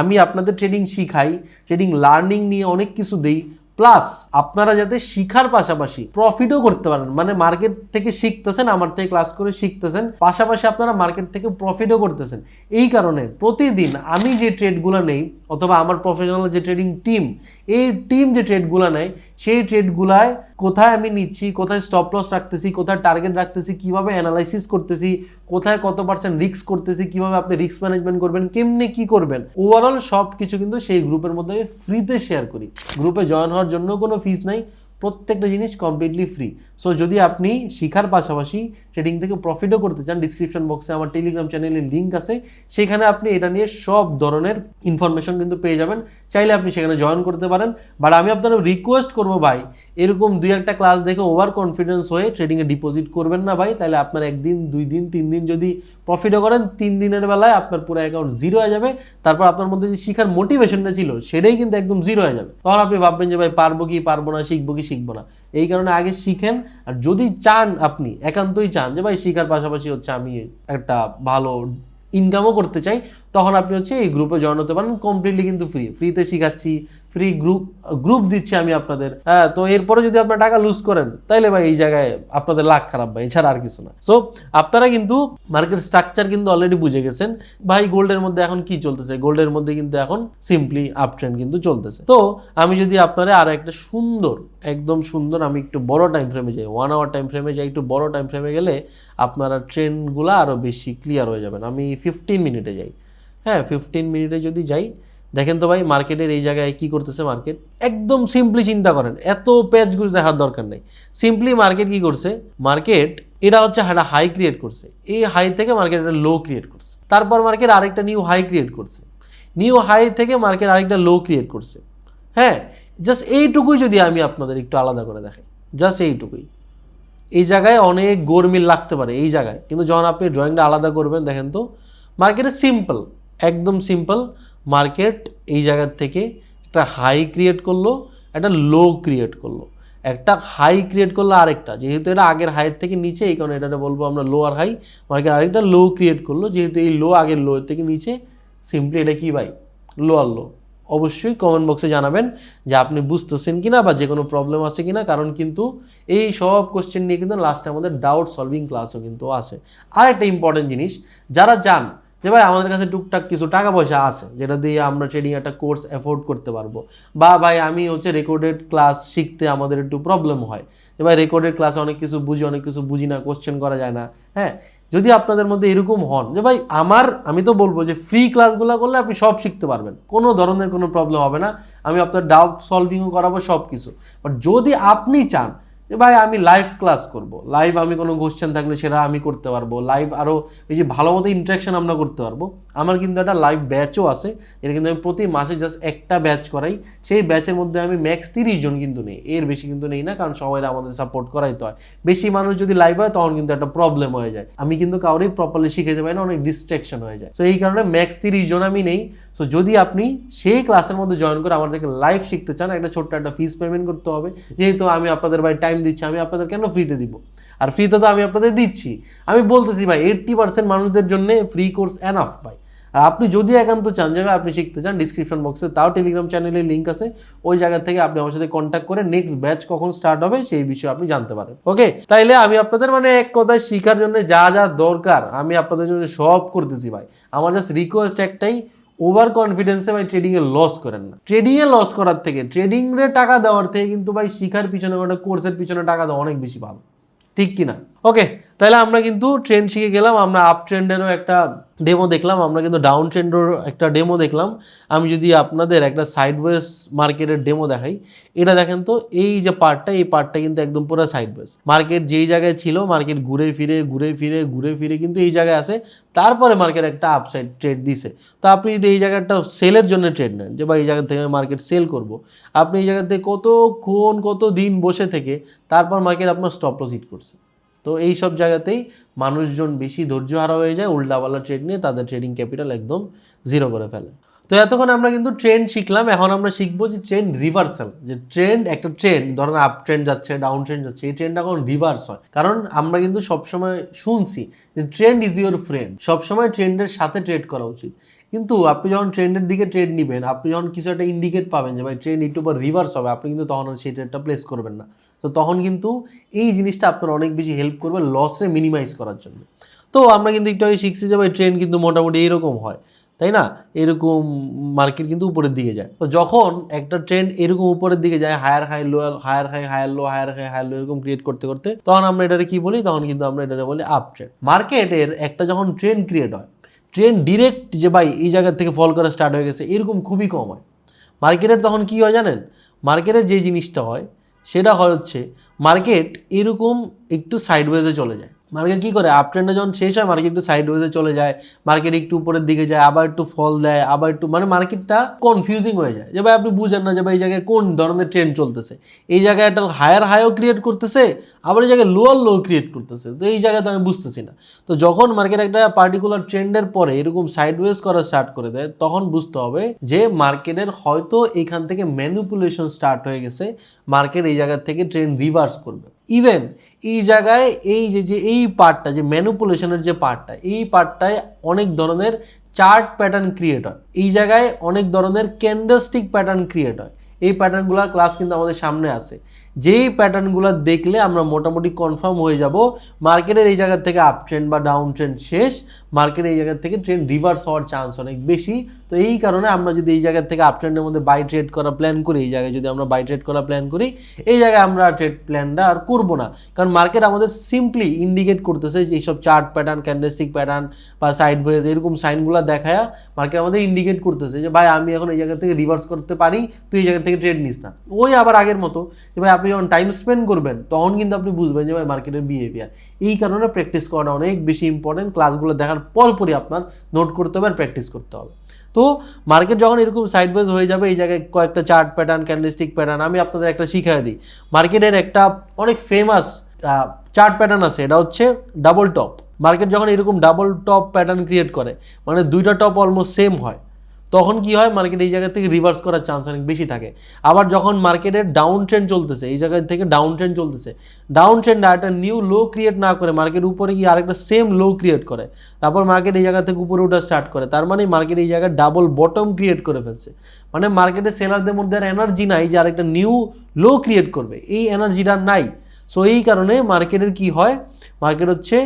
আমি আপনাদের ট্রেডিং শিখাই, ট্রেডিং লার্নিং নিয়ে অনেক কিছু দেই, প্লাস আপনারা যাতে শিখার পাশাপাশি প্রফিটও করতে পারেন, মানে মার্কেট থেকে শিখতেছেন, আমার থেকে ক্লাস করে শিখতেছেন, পাশাপাশি আপনারা মার্কেট থেকে প্রফিটও করতেছেন। এই কারণে প্রতিদিন আমি যে ট্রেডগুলো নেই অথবা আমার প্রফেশনাল যে ট্রেডিং টিম, এই টিম যে ট্রেডগুলো নেয় সেই ট্রেডগুলায় কোথায় আমি নিচ্ছি, কোথায় স্টপ লস রাখতেছি, কোথায় টার্গেট রাখতেছি, কিভাবে অ্যানালাইসিস করতেছি, কোথায় কত পার্সেন্ট রিস্ক করতেছি, কিভাবে আপনি রিস্ক ম্যানেজমেন্ট করবেন, কেমনে কি করবেন, ওভারঅল সব কিছু কিন্তু সেই গ্রুপের মধ্যে আমি ফ্রিতে শেয়ার করি। গ্রুপে জয়েন হওয়ার জন্য কোনো ফিস নাই, প্রত্যেকটা জিনিস কমপ্লিটলি ফ্রি। সো যদি আপনি শিখার পাশাপাশি ট্রেডিং থেকে প্রফিটও করতে চান, ডিসক্রিপশন বক্সে আমার টেলিগ্রাম চ্যানেলের লিঙ্ক আছে, সেখানে আপনি এটা নিয়ে সব ধরনের ইনফরমেশন কিন্তু পেয়ে যাবেন। চাইলে আপনি সেখানে জয়েন করতে পারেন। বাট আমি আপনাদের রিকোয়েস্ট করবো ভাই, এরকম 2-1টা ক্লাস দেখে ওভার কনফিডেন্স হয়ে ট্রেডিংয়ে ডিপোজিট করবেন না ভাই। তাহলে আপনার 1 দিন 2 দিন 3 দিন যদি প্রফিটও করেন, 3 দিনের বেলায় আপনার পুরো অ্যাকাউন্ট জিরো হয়ে যাবে। তারপর আপনার মধ্যে যে শিখার মোটিভেশনটা ছিল সেটাই কিন্তু একদম জিরো হয়ে যাবে। তখন আপনি ভাববেন যে ভাই পারবো কি পারবো না, শিখবো কি শিখবো না। এই কারণে আগে শিখেন। আর যদি চান, আপনি একান্তই চান যে ভাই শিখার পাশাপাশি হচ্ছে আমি একটা ভালো ইনকামও করতে চাই, তখন আপনি হচ্ছে এই গ্রুপে জয়েন হতে পারেন। কমপ্লিটলি কিন্তু ফ্রিতে শিখাচ্ছি, ফ্রি গ্রুপ দিচ্ছি আমি আপনাদের। হ্যাঁ, তো এরপরে যদি আপনার টাকা লুজ করেন তাইলে ভাই এই জায়গায় আপনাদের লাখ খারাপ ভাই, এছাড়া আর কিছু না। সো আপনারা কিন্তু মার্কেট স্ট্রাকচার কিন্তু অলরেডি বুঝে গেছেন। ভাই গোল্ডের মধ্যে এখন কি চলতেছে, গোল্ডের মধ্যে কিন্তু এখন সিম্পলি আপ ট্রেন্ড কিন্তু চলতেছে। তো আমি যদি আপনারা আরো একটা সুন্দর, একদম সুন্দর, আমি একটু বড় টাইম ফ্রেমে যাই, 1 আওয়ার টাইম ফ্রেমে যাই, একটু বড় টাইম ফ্রেমে গেলে আপনারা ট্রেন্ডগুলো আরো বেশি ক্লিয়ার হয়ে যাবেন। আমি 15 মিনিটে যাই। হ্যাঁ, 15 মিনিটে যদি যাই, দেখেন তো ভাই মার্কেটের এই জায়গায় কি করতেছে। মার্কেট একদম সিম্পলি চিন্তা করেন, এত পেজ গুজ দেখার দরকার নেই। সিম্পলি মার্কেট কি করছে, মার্কেট এটা হচ্ছে একটা হাই ক্রিয়েট করছে, এই হাই থেকে মার্কেট একটা লো ক্রিয়েট করছে, তারপর মার্কেট আরেকটা নিউ হাই ক্রিয়েট করছে, নিউ হাই থেকে মার্কেট আরেকটা লো ক্রিয়েট করছে। হ্যাঁ, জাস্ট এইটুকুই যদি আমি আপনাদের একটু আলাদা করে দেখাই, জাস্ট এইটুকুই। এই জায়গায় অনেক গোলমিল লাগতে পারে এই জায়গায়, কিন্তু যখন আপনি ড্রয়িংটা আলাদা করবেন, দেখেন তো মার্কেটে সিম্পল, একদম সিম্পল। মার্কেট এই জায়গার থেকে একটা হাই ক্রিয়েট করলো, একটা লো ক্রিয়েট করলো, একটা হাই ক্রিয়েট করলো, আরেকটা, যেহেতু এটা আগের হাইয়ের থেকে নিচে, এই কারণে এটা বলবো আমরা লোয়ার হাই। মার্কেট আরেকটা লো ক্রিয়েট করলো, যেহেতু এই লো আগের লো থেকে নিচে, সিম্পলি এটা কি ভাই, লোয়ার লো। অবশ্যই কমেন্ট বক্সে জানাবেন যে আপনি বুঝতেছেন কিনা বা যে কোনো প্রবলেম আছে কিনা, কারণ কিন্তু এই সব কোশ্চেন নিয়ে কিন্তু লাস্টে আমাদের ডাউট সলভিং ক্লাসও কিন্তু আছে। আর একটা ইম্পর্টেন্ট জিনিস, যারা চান যে ভাই আমাদের কাছে টুকটাক কিছু টাকা পয়সা আছে যেটা দিয়ে আমরা ট্রেডিং একটা কোর্স অ্যাফোর্ড করতে পারবো, বা ভাই আমি হচ্ছে রেকর্ডেড ক্লাস শিখতে আমাদের একটু প্রবলেম হয়, যে ভাই রেকর্ডেড ক্লাসে অনেক কিছু বুঝি, অনেক কিছু বুঝি না, কোশ্চেন করা যায় না। হ্যাঁ, যদি আপনাদের মধ্যে এরকম হন যে ভাই আমি তো বলবো যে ফ্রি ক্লাসগুলো করলে আপনি সব শিখতে পারবেন, কোনো ধরনের কোনো প্রবলেম হবে না, আমি আপনার ডাউট সলভিংও করাবো সব কিছু। বাট যদি আপনি চান যে ভাই আমি লাইভ ক্লাস করব, লাইভ আমি কোনো কোশ্চেন থাকলে সেটা আমি করতে পারবো, লাইভ আরও এই যে ভালো মতো ইন্টারাকশন আমরা করতে পারবো, আমার কিন্তু একটা লাইভ ব্যাচও আছে। এটা কিন্তু আমি প্রতি মাসে জাস্ট একটা ব্যাচ করাই, সেই ব্যাচের মধ্যে আমি ম্যাক্স 30 জন কিন্তু নেই, এর বেশি কিন্তু নেই না, কারণ সবাই আমাদের সাপোর্ট করাইতে হয়। বেশি মানুষ যদি লাইভ হয় তখন কিন্তু একটা প্রবলেম হয়ে যায়, আমি কিন্তু কাউরেই প্রপারলি শিখাইতে পারি না, অনেক ডিস্ট্রাকশন হয়ে যায়। তো এই কারণে ম্যাক্স 30 জন আমি নেই। সো যদি আপনি সেই ক্লাসের মধ্যে জয়েন করে আমার থেকে লাইভ শিখতে চান, একটা ছোট্ট একটা ফিস পেমেন্ট করতে হবে। যেহেতু আমি আপনাদের ভাই টাইম দিচ্ছি, আমি আপনাদের কেন ফ্রিতে দিব, আর ফ্রিতে তো আমি আপনাদের দিচ্ছি। আমি বলতেছি ভাই 80% মানুষদের জন্য ফ্রি কোর্স এনাফ ভাই। আর আপনি যদি একান্ত চান যে আপনি শিখতে চান, ডিসক্রিপশন বক্সে তাও টেলিগ্রাম চ্যানেলের লিঙ্ক আছে, ওই জায়গা থেকে আপনি আমার সাথে কন্ট্যাক্ট করে নেক্সট ব্যাচ কখন স্টার্ট হবে সেই বিষয়ে আপনি জানতে পারেন। ওকে, তাইলে আমি আপনাদের মানে এক কথায় শিখার জন্য যা যা দরকার আমি আপনাদের জন্য সব করতেছি ভাই। আমার জাস্ট রিকোয়েস্ট একটাই, ওভার কনফিডেন্সে ভাই ট্রেডিংয়ে লস করেন না। ট্রেডিংয়ে লস করার থেকে, ট্রেডিংয়ে টাকা দেওয়ার থেকে কিন্তু ভাই শিখার পিছনে, একটা কোর্সের পিছনে টাকা দেওয়া অনেক বেশি ভালো, ঠিক কিনা? ওকে, তাহলে আমরা কিন্তু ট্রেন্ড শিখে গেলাম, আমরা আপ ট্রেন্ডেরও একটা ডেমো দেখলাম, আমরা কিন্তু ডাউন ট্রেন্ডেরও একটা ডেমো দেখলাম। আমি যদি আপনাদের একটা সাইডওয়েজ মার্কেটের ডেমো দেখাই, এটা দেখেন তো, এই যে পার্টটা, এই পার্টটা কিন্তু একদম পুরো সাইডওয়েজ। মার্কেট যেই জায়গায় ছিল, মার্কেট ঘুরে ফিরে কিন্তু এই জায়গায় আসে, তারপরে মার্কেট একটা আপসাইড ট্রেড দিছে। তো আপনি যদি এই জায়গাটা সেলের জন্য ট্রেড নেন, যে বা এই জায়গা থেকে মার্কেট সেল করব, আপনি এই জায়গা থেকে কতক্ষণ কত দিন বসে থেকে তারপর মার্কেট আপনার স্টপ লস হিট করছে। তো এই সব জায়গাতেই মানুষজন বেশি ধৈর্য হারা হয়ে যায়, উল্টাপাল্টা ট্রেড নিয়ে তাদের ট্রেডিং ক্যাপিটাল একদম জিরো করে ফেলে। তো এতক্ষণ আমরা কিন্তু ট্রেন্ড শিখলাম, এখন আমরা শিখবো যে ট্রেন্ড রিভার্সাল। যে ট্রেন্ড, একটা ট্রেন্ড ধরেন আপ ট্রেন্ড যাচ্ছে, ডাউন ট্রেন্ড যাচ্ছে, এই ট্রেন্ডটা এখন রিভার্স হয়। কারণ আমরা কিন্তু সবসময় শুনছি যে ট্রেন্ড ইজ ইউর ফ্রেন্ড, সবসময় ট্রেন্ডের সাথে ট্রেড করা উচিত। কিন্তু আপনি যখন ট্রেন্ডের দিকে ট্রেড নেবেন, আপনি যখন কিছু একটা ইন্ডিকেট পাবেন যে ভাই ট্রেন্ড একটু পর রিভার্স হবে, আপনি কিন্তু তখন সেই ট্রেডটা প্লেস করবেন না। তো তখন কিন্তু এই জিনিসটা আপনার অনেক বেশি হেল্প করবে লসে মিনিমাইজ করার জন্য। তো আমরা কিন্তু একটু আগে শিখছি যে ভাই ট্রেন্ড কিন্তু মোটামুটি এরকম হয়, তাই না? এরকম মার্কেট কিন্তু উপরের দিকে যায়। তো যখন একটা ট্রেন্ড এরকম উপরের দিকে যায়, higher high low, higher high higher low, higher high higher low, এরকম ক্রিয়েট করতে করতে, তখন আমরা এটাকে কি বলি? তখন কিন্তু আমরা এটাকে বলি আপ ট্রেন্ড। মার্কেটের একটা যখন ট্রেন্ড ক্রিয়েট হয়, ট্রেন্ড ডিরেক্ট যে ভাই এই জায়গা থেকে ফল করা স্টার্ট হয়ে গেছে, এরকম খুবই কম হয়। মার্কেটের তখন কি হয় জানেন? মার্কেটের যে জিনিসটা হয় সেটা হয় হচ্ছে মার্কেট এরকম একটু সাইডওয়েজে চলে যায়। মার্কেট কী করে? আপ ট্রেন্ডে যখন শেষ হয় মার্কেট একটু সাইডওয়েজে চলে যায়, মার্কেট একটু উপরের দিকে যায়, আবার একটু ফল দেয়, আবার একটু, মানে মার্কেটটা কনফিউজিং হয়ে যায় যে ভাই আপনি বুঝেন না যে ভাই এই জায়গায় কোন ধরনের ট্রেন্ড চলতেছে। এই জায়গায় একটা হায়ার হাইও ক্রিয়েট করতেছে, আবার এই জায়গায় লোয়ার লো ক্রিয়েট করতেছে, তো এই জায়গায় তো আমি বুঝতেছি না। তো যখন মার্কেট একটা পার্টিকুলার ট্রেন্ডের পরে এরকম সাইডওয়েজ করা স্টার্ট করে দেয়, তখন বুঝতে হবে যে মার্কেটের হয়তো এখান থেকে ম্যানিপুলেশন স্টার্ট হয়ে গেছে, মার্কেট এই জায়গা থেকে ট্রেন্ড রিভার্স করবে। ইভেন এই জায়গায় এই যে এই পার্টটা, যে ম্যানিপুলেশনের যে পার্টটা, এই পার্টটায় অনেক ধরনের চার্ট প্যাটার্ন ক্রিয়েট হয়, এই জায়গায় অনেক ধরনের ক্যান্ডেলস্টিক প্যাটার্ন ক্রিয়েট হয়। এই প্যাটার্নগুলোর ক্লাস কিন্তু আমাদের সামনে আছে। যেই প্যাটার্নগুলো দেখলে আমরা মোটামুটি কনফার্ম হয়ে যাব মার্কেটের এই জায়গা থেকে আপ ট্রেন্ড বা ডাউন ট্রেন্ড শেষ, মার্কেটের এই জায়গা থেকে ট্রেন্ড রিভার্স হওয়ার চান্স অনেক বেশি। তো এই কারণে আমরা যদি এই জায়গা থেকে আপ ট্রেন্ডের মধ্যে বাই ট্রেড করা প্ল্যান করি, এই জায়গায় যদি আমরা বাই ট্রেড করা প্ল্যান করি, এই জায়গায় আমরা ট্রেড প্ল্যানটা আর করবো না। কারণ মার্কেট আমাদের সিম্পলি ইন্ডিকেট করতেছে যে এইসব চার্ট প্যাটার্ন, ক্যান্ডেলস্টিক প্যাটার্ন বা সাইডওয়েজ এরকম সাইনগুলো দেখায় মার্কেট আমাদের ইন্ডিকেট করতেছে যে ভাই আমি এখন এই জায়গা থেকে রিভার্স করতে পারি, তুই এই জায়গা থেকে ট্রেড নিস না। ওই আবার আগের মতো যে ভাই আপনি যখন টাইম স্পেন্ড করবেন তখন কিন্তু আপনি বুঝবেন যে ভাই মার্কেটের বিহেভিয়ার। এই কারণে প্র্যাকটিস করাটা অনেক বেশি ইম্পর্টেন্ট। ক্লাসগুলো দেখার পরপরই আপনার নোট করতে হবে আর প্র্যাকটিস করতে হবে। তো মার্কেট যখন এরকম সাইডওয়েজ হয়ে যাবে, এই জায়গায় কয়েকটা চার্ট প্যাটার্ন, ক্যান্ডেলস্টিক প্যাটার্ন আমি আপনাদের একটা শিখিয়ে দিই। মার্কেটের একটা অনেক ফেমাস চার্ট প্যাটার্ন আছে, এটা হচ্ছে ডাবল টপ। মার্কেট যখন এরকম ডাবল টপ প্যাটার্ন ক্রিয়েট করে, মানে দুইটা টপ অলমোস্ট সেম হয়, তখন কি হয়? মার্কেট এই জায়গা থেকে রিভার্স করার চান্স অনেক বেশি থাকে। আবার যখন মার্কেটের ডাউন ট্রেন্ড চলতেছে, এই জায়গা থেকে ডাউন ট্রেন্ড চলতেছে, ডাউন ট্রেন্ড একটা নিউ লো ক্রিয়েট না করে মার্কেট উপরে গিয়ে আরেকটা সেম লো ক্রিয়েট করে, তারপর মার্কেট এই জায়গা থেকে উপরে ওঠা স্টার্ট করে, তার মানে মার্কেট এই জায়গায় ডাবল বটম ক্রিয়েট করে ফেলছে। মানে মার্কেটের সেলারদের মধ্যে আর এনার্জি নাই যে আরেকটা নিউ লো ক্রিয়েট করবে, এই এনার্জিটা নাই। সো এই কারণে মার্কেটের কি হয়? মার্কেট হচ্ছে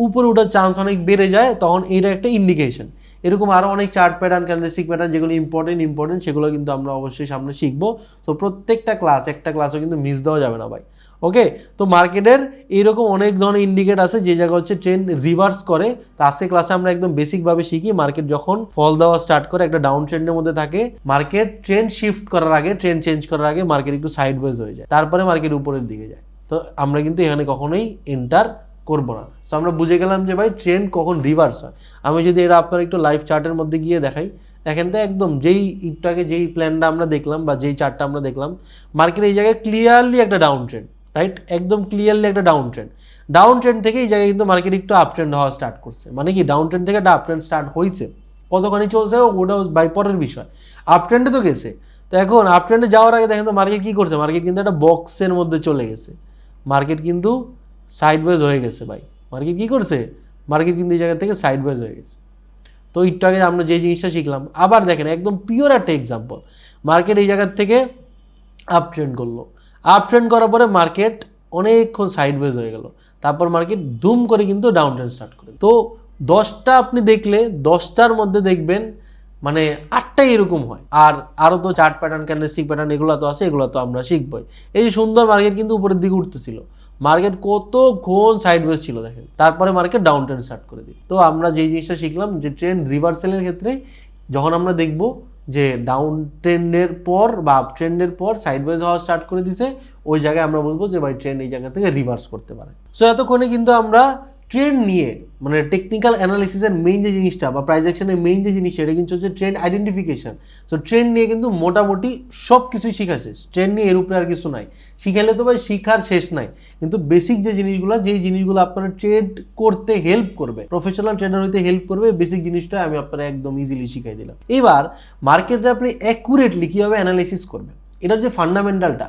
উপরে ওঠার চান্স অনেক বেড়ে যায়, তখন এইটা একটা ইন্ডিকেশন। এরকম আরও অনেক চার্ট প্যাটার্ন, ক্যান্ডেলস্টিক প্যাটার্ন যেগুলো ইম্পর্টেন্ট সেগুলো কিন্তু আমরা অবশ্যই সামনে শিখবো। তো প্রত্যেকটা ক্লাস, একটা ক্লাসও কিন্তু মিস দেওয়া যাবে না ভাই। ওকে, তো মার্কেটের এইরকম অনেক ধরনের ইন্ডিকেট আছে যে জায়গা হচ্ছে ট্রেন্ড রিভার্স করে। তো আজকে ক্লাসে আমরা একদম বেসিকভাবে শিখি মার্কেট যখন ফল দেওয়া স্টার্ট করে, একটা ডাউন ট্রেন্ডের মধ্যে থাকে, মার্কেট ট্রেন্ড শিফট করার আগে, ট্রেন্ড চেঞ্জ করার আগে মার্কেট একটু সাইডওয়েজ হয়ে যায়, তারপরে মার্কেট উপরের দিকে যায়। তো আমরা কিন্তু এখানে কখনোই এন্টার করবো না। সো আমরা বুঝে গেলাম যে ভাই ট্রেন্ড কখন রিভার্স হয়। আমি যদি এটা আপনার একটু লাইভ চার্টের মধ্যে গিয়ে দেখাই, দেখেন তো একদম যেই একটু যেই প্ল্যানটা আমরা দেখলাম বা যেই চার্টটা আমরা দেখলাম, মার্কেট এই জায়গায় ক্লিয়ারলি একটা ডাউন ট্রেন্ড, রাইট? একদম ক্লিয়ারলি একটা ডাউন ট্রেন্ড। ডাউন ট্রেন্ড থেকে এই জায়গায় কিন্তু মার্কেট একটু আপ ট্রেন্ড হওয়া স্টার্ট করছে। মানে কি ডাউন ট্রেন্ড থেকে একটা আপ ট্রেন্ড স্টার্ট হয়েছে, কতখানি চলছে ওটাও বাই পরের বিষয়, আপ ট্রেন্ডে তো গেছে। তো এখন আপ ট্রেন্ডে যাওয়ার আগে দেখেন তো মার্কেট কী করছে? মার্কেট কিন্তু একটা বক্সের মধ্যে চলে গেছে, মার্কেট কিন্তু সাইডওয়েজ হয়ে গেছে ভাই। মার্কেট কী করছে? মার্কেট কিন্তু এই জায়গা থেকে সাইডওয়েজ হয়ে গেছে। তো একটু আগে আমরা যে জিনিসটা শিখলাম, আবার দেখেন একদম পিওর একটা এক্সাম্পল, মার্কেট এই জায়গার থেকে আপ ট্রেন্ড করলো, আপ ট্রেন্ড করার পরে মার্কেট অনেকক্ষণ সাইডওয়েজ হয়ে গেল, তারপর মার্কেট ধুম করে কিন্তু ডাউন ট্রেন্ড স্টার্ট করে। তো 10টা আপনি দেখলে 10টার মধ্যে দেখবেন মানে 8টাই এরকম হয়। আর আরও তো চার্ট প্যাটার্ন, ক্যান্ডেলস্টিক প্যাটার্ন এগুলো তো আছে, এগুলো তো আমরা শিখবই। এই যে সুন্দর মার্কেট কিন্তু উপরের দিকে উঠতেছিল, মার্কেট কতক্ষণ সাইডওয়েজ ছিল দেখেন, তারপরে মার্কেট ডাউন ট্রেন্ড স্টার্ট করে দিই। তো আমরা যেই জিনিসটা শিখলাম যে ট্রেন্ড রিভার্সালের ক্ষেত্রে যখন আমরা দেখব যে ডাউন ট্রেন্ডের পর বা আপ ট্রেন্ডের পর সাইডওয়েজ হওয়া স্টার্ট করে দিছে, ওই জায়গায় আমরা বলবো যে ভাই ট্রেন্ড এই জায়গা থেকে রিভার্স করতে পারে। সো এতক্ষণে কিন্তু আমরা ট্রেন্ড নিয়ে মানে টেকনিক্যাল অ্যানালিসিসের মেইন যে জিনিসটা বা প্রাইস অ্যাকশনের মেইন যে জিনিসটা, এটা কিন্তু হচ্ছে ট্রেন্ড আইডেন্টিফিকেশন। সো ট্রেন্ড নিয়ে কিন্তু মোটামুটি সব কিছুই শিখা শেষ, ট্রেন্ড নিয়ে এর উপরে আর কিছু নাই। শিখালে তো ভাই শিখার শেষ নাই, কিন্তু বেসিক যে জিনিসগুলো, যেই জিনিসগুলো আপনারা ট্রেড করতে হেল্প করবে, প্রফেশনাল ট্রেডার হইতে হেল্প করবে, বেসিক জিনিসটা আমি আপনারা একদম ইজিলি শিখাই দিলাম। এবার মার্কেটে আপনি অ্যাকুরেটলি কীভাবে অ্যানালাইসিস করবেন, এটার যে ফান্ডামেন্টালটা,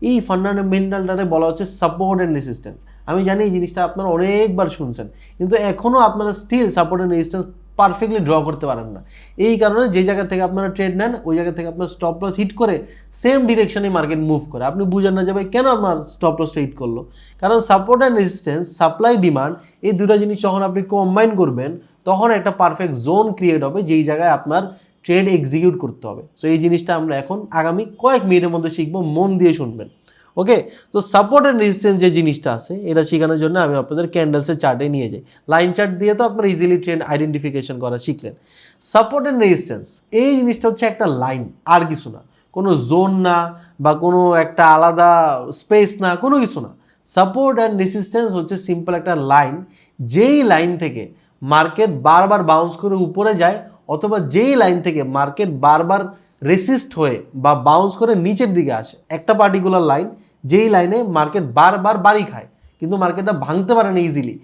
এই ফান্ডামেন্টালটারে বলা হচ্ছে সাপোর্ট অ্যান্ড রেসিস্ট্যান্স। আমি জানি এই জিনিসটা আপনারা অনেকবার শুনছেন, কিন্তু এখনও আপনারা still support and resistance perfectly draw করতে পারেন না। এই কারণে যে জায়গা থেকে আপনারা ট্রেড নেন ওই জায়গা থেকে আপনার স্টপ লস হিট করে সেম ডিরেকশনে মার্কেট মুভ করে, আপনি বুঝেন না যে ভাই কেন আপনার স্টপ লসটা হিট করলো। কারণ support and resistance, supply demand, এই দুটো জিনিস যখন আপনি কম্বাইন করবেন তখন একটা পারফেক্ট জোন ক্রিয়েট হবে যেই জায়গায় আপনার ট্রেড এক্সিকিউট করতে হবে। সো এই জিনিসটা আমরা এখন আগামী কয়েক মিনিটের মধ্যে শিখবো, মন দিয়ে শুনবেন। ওকে, তো সাপোর্ট অ্যান্ড রেজিস্ট্যান্স যে জিনিসটা আছে এটা শেখানোর জন্য আমি আপনাদের ক্যান্ডেলসের চার্টে নিয়ে যাই। লাইন চার্ট দিয়ে তো আপনারা ইজিলি ট্রেন্ড আইডেন্টিফিকেশন করা শিখলেন। সাপোর্ট অ্যান্ড রেজিস্ট্যান্স এই জিনিসটা হচ্ছে একটা লাইন, আর কিছু না, কোনো জোন না বা কোনো একটা আলাদা স্পেস না, কোনো কিছু না। সাপোর্ট অ্যান্ড রেজিস্ট্যান্স হচ্ছে সিম্পল একটা লাইন, যেই লাইন থেকে মার্কেট বারবার বাউন্স করে উপরে যায় অথবা যেই লাইন থেকে মার্কেট বারবার রেসিস্ট হয়ে বা বাউন্স করে নিচের দিকে আসে। একটা পার্টিকুলার লাইন যেই লাইনে মার্কেট বারবার বাড়ি খায় কিন্তু মার্কেটটা ভাঙতে পারে না ইজিলি,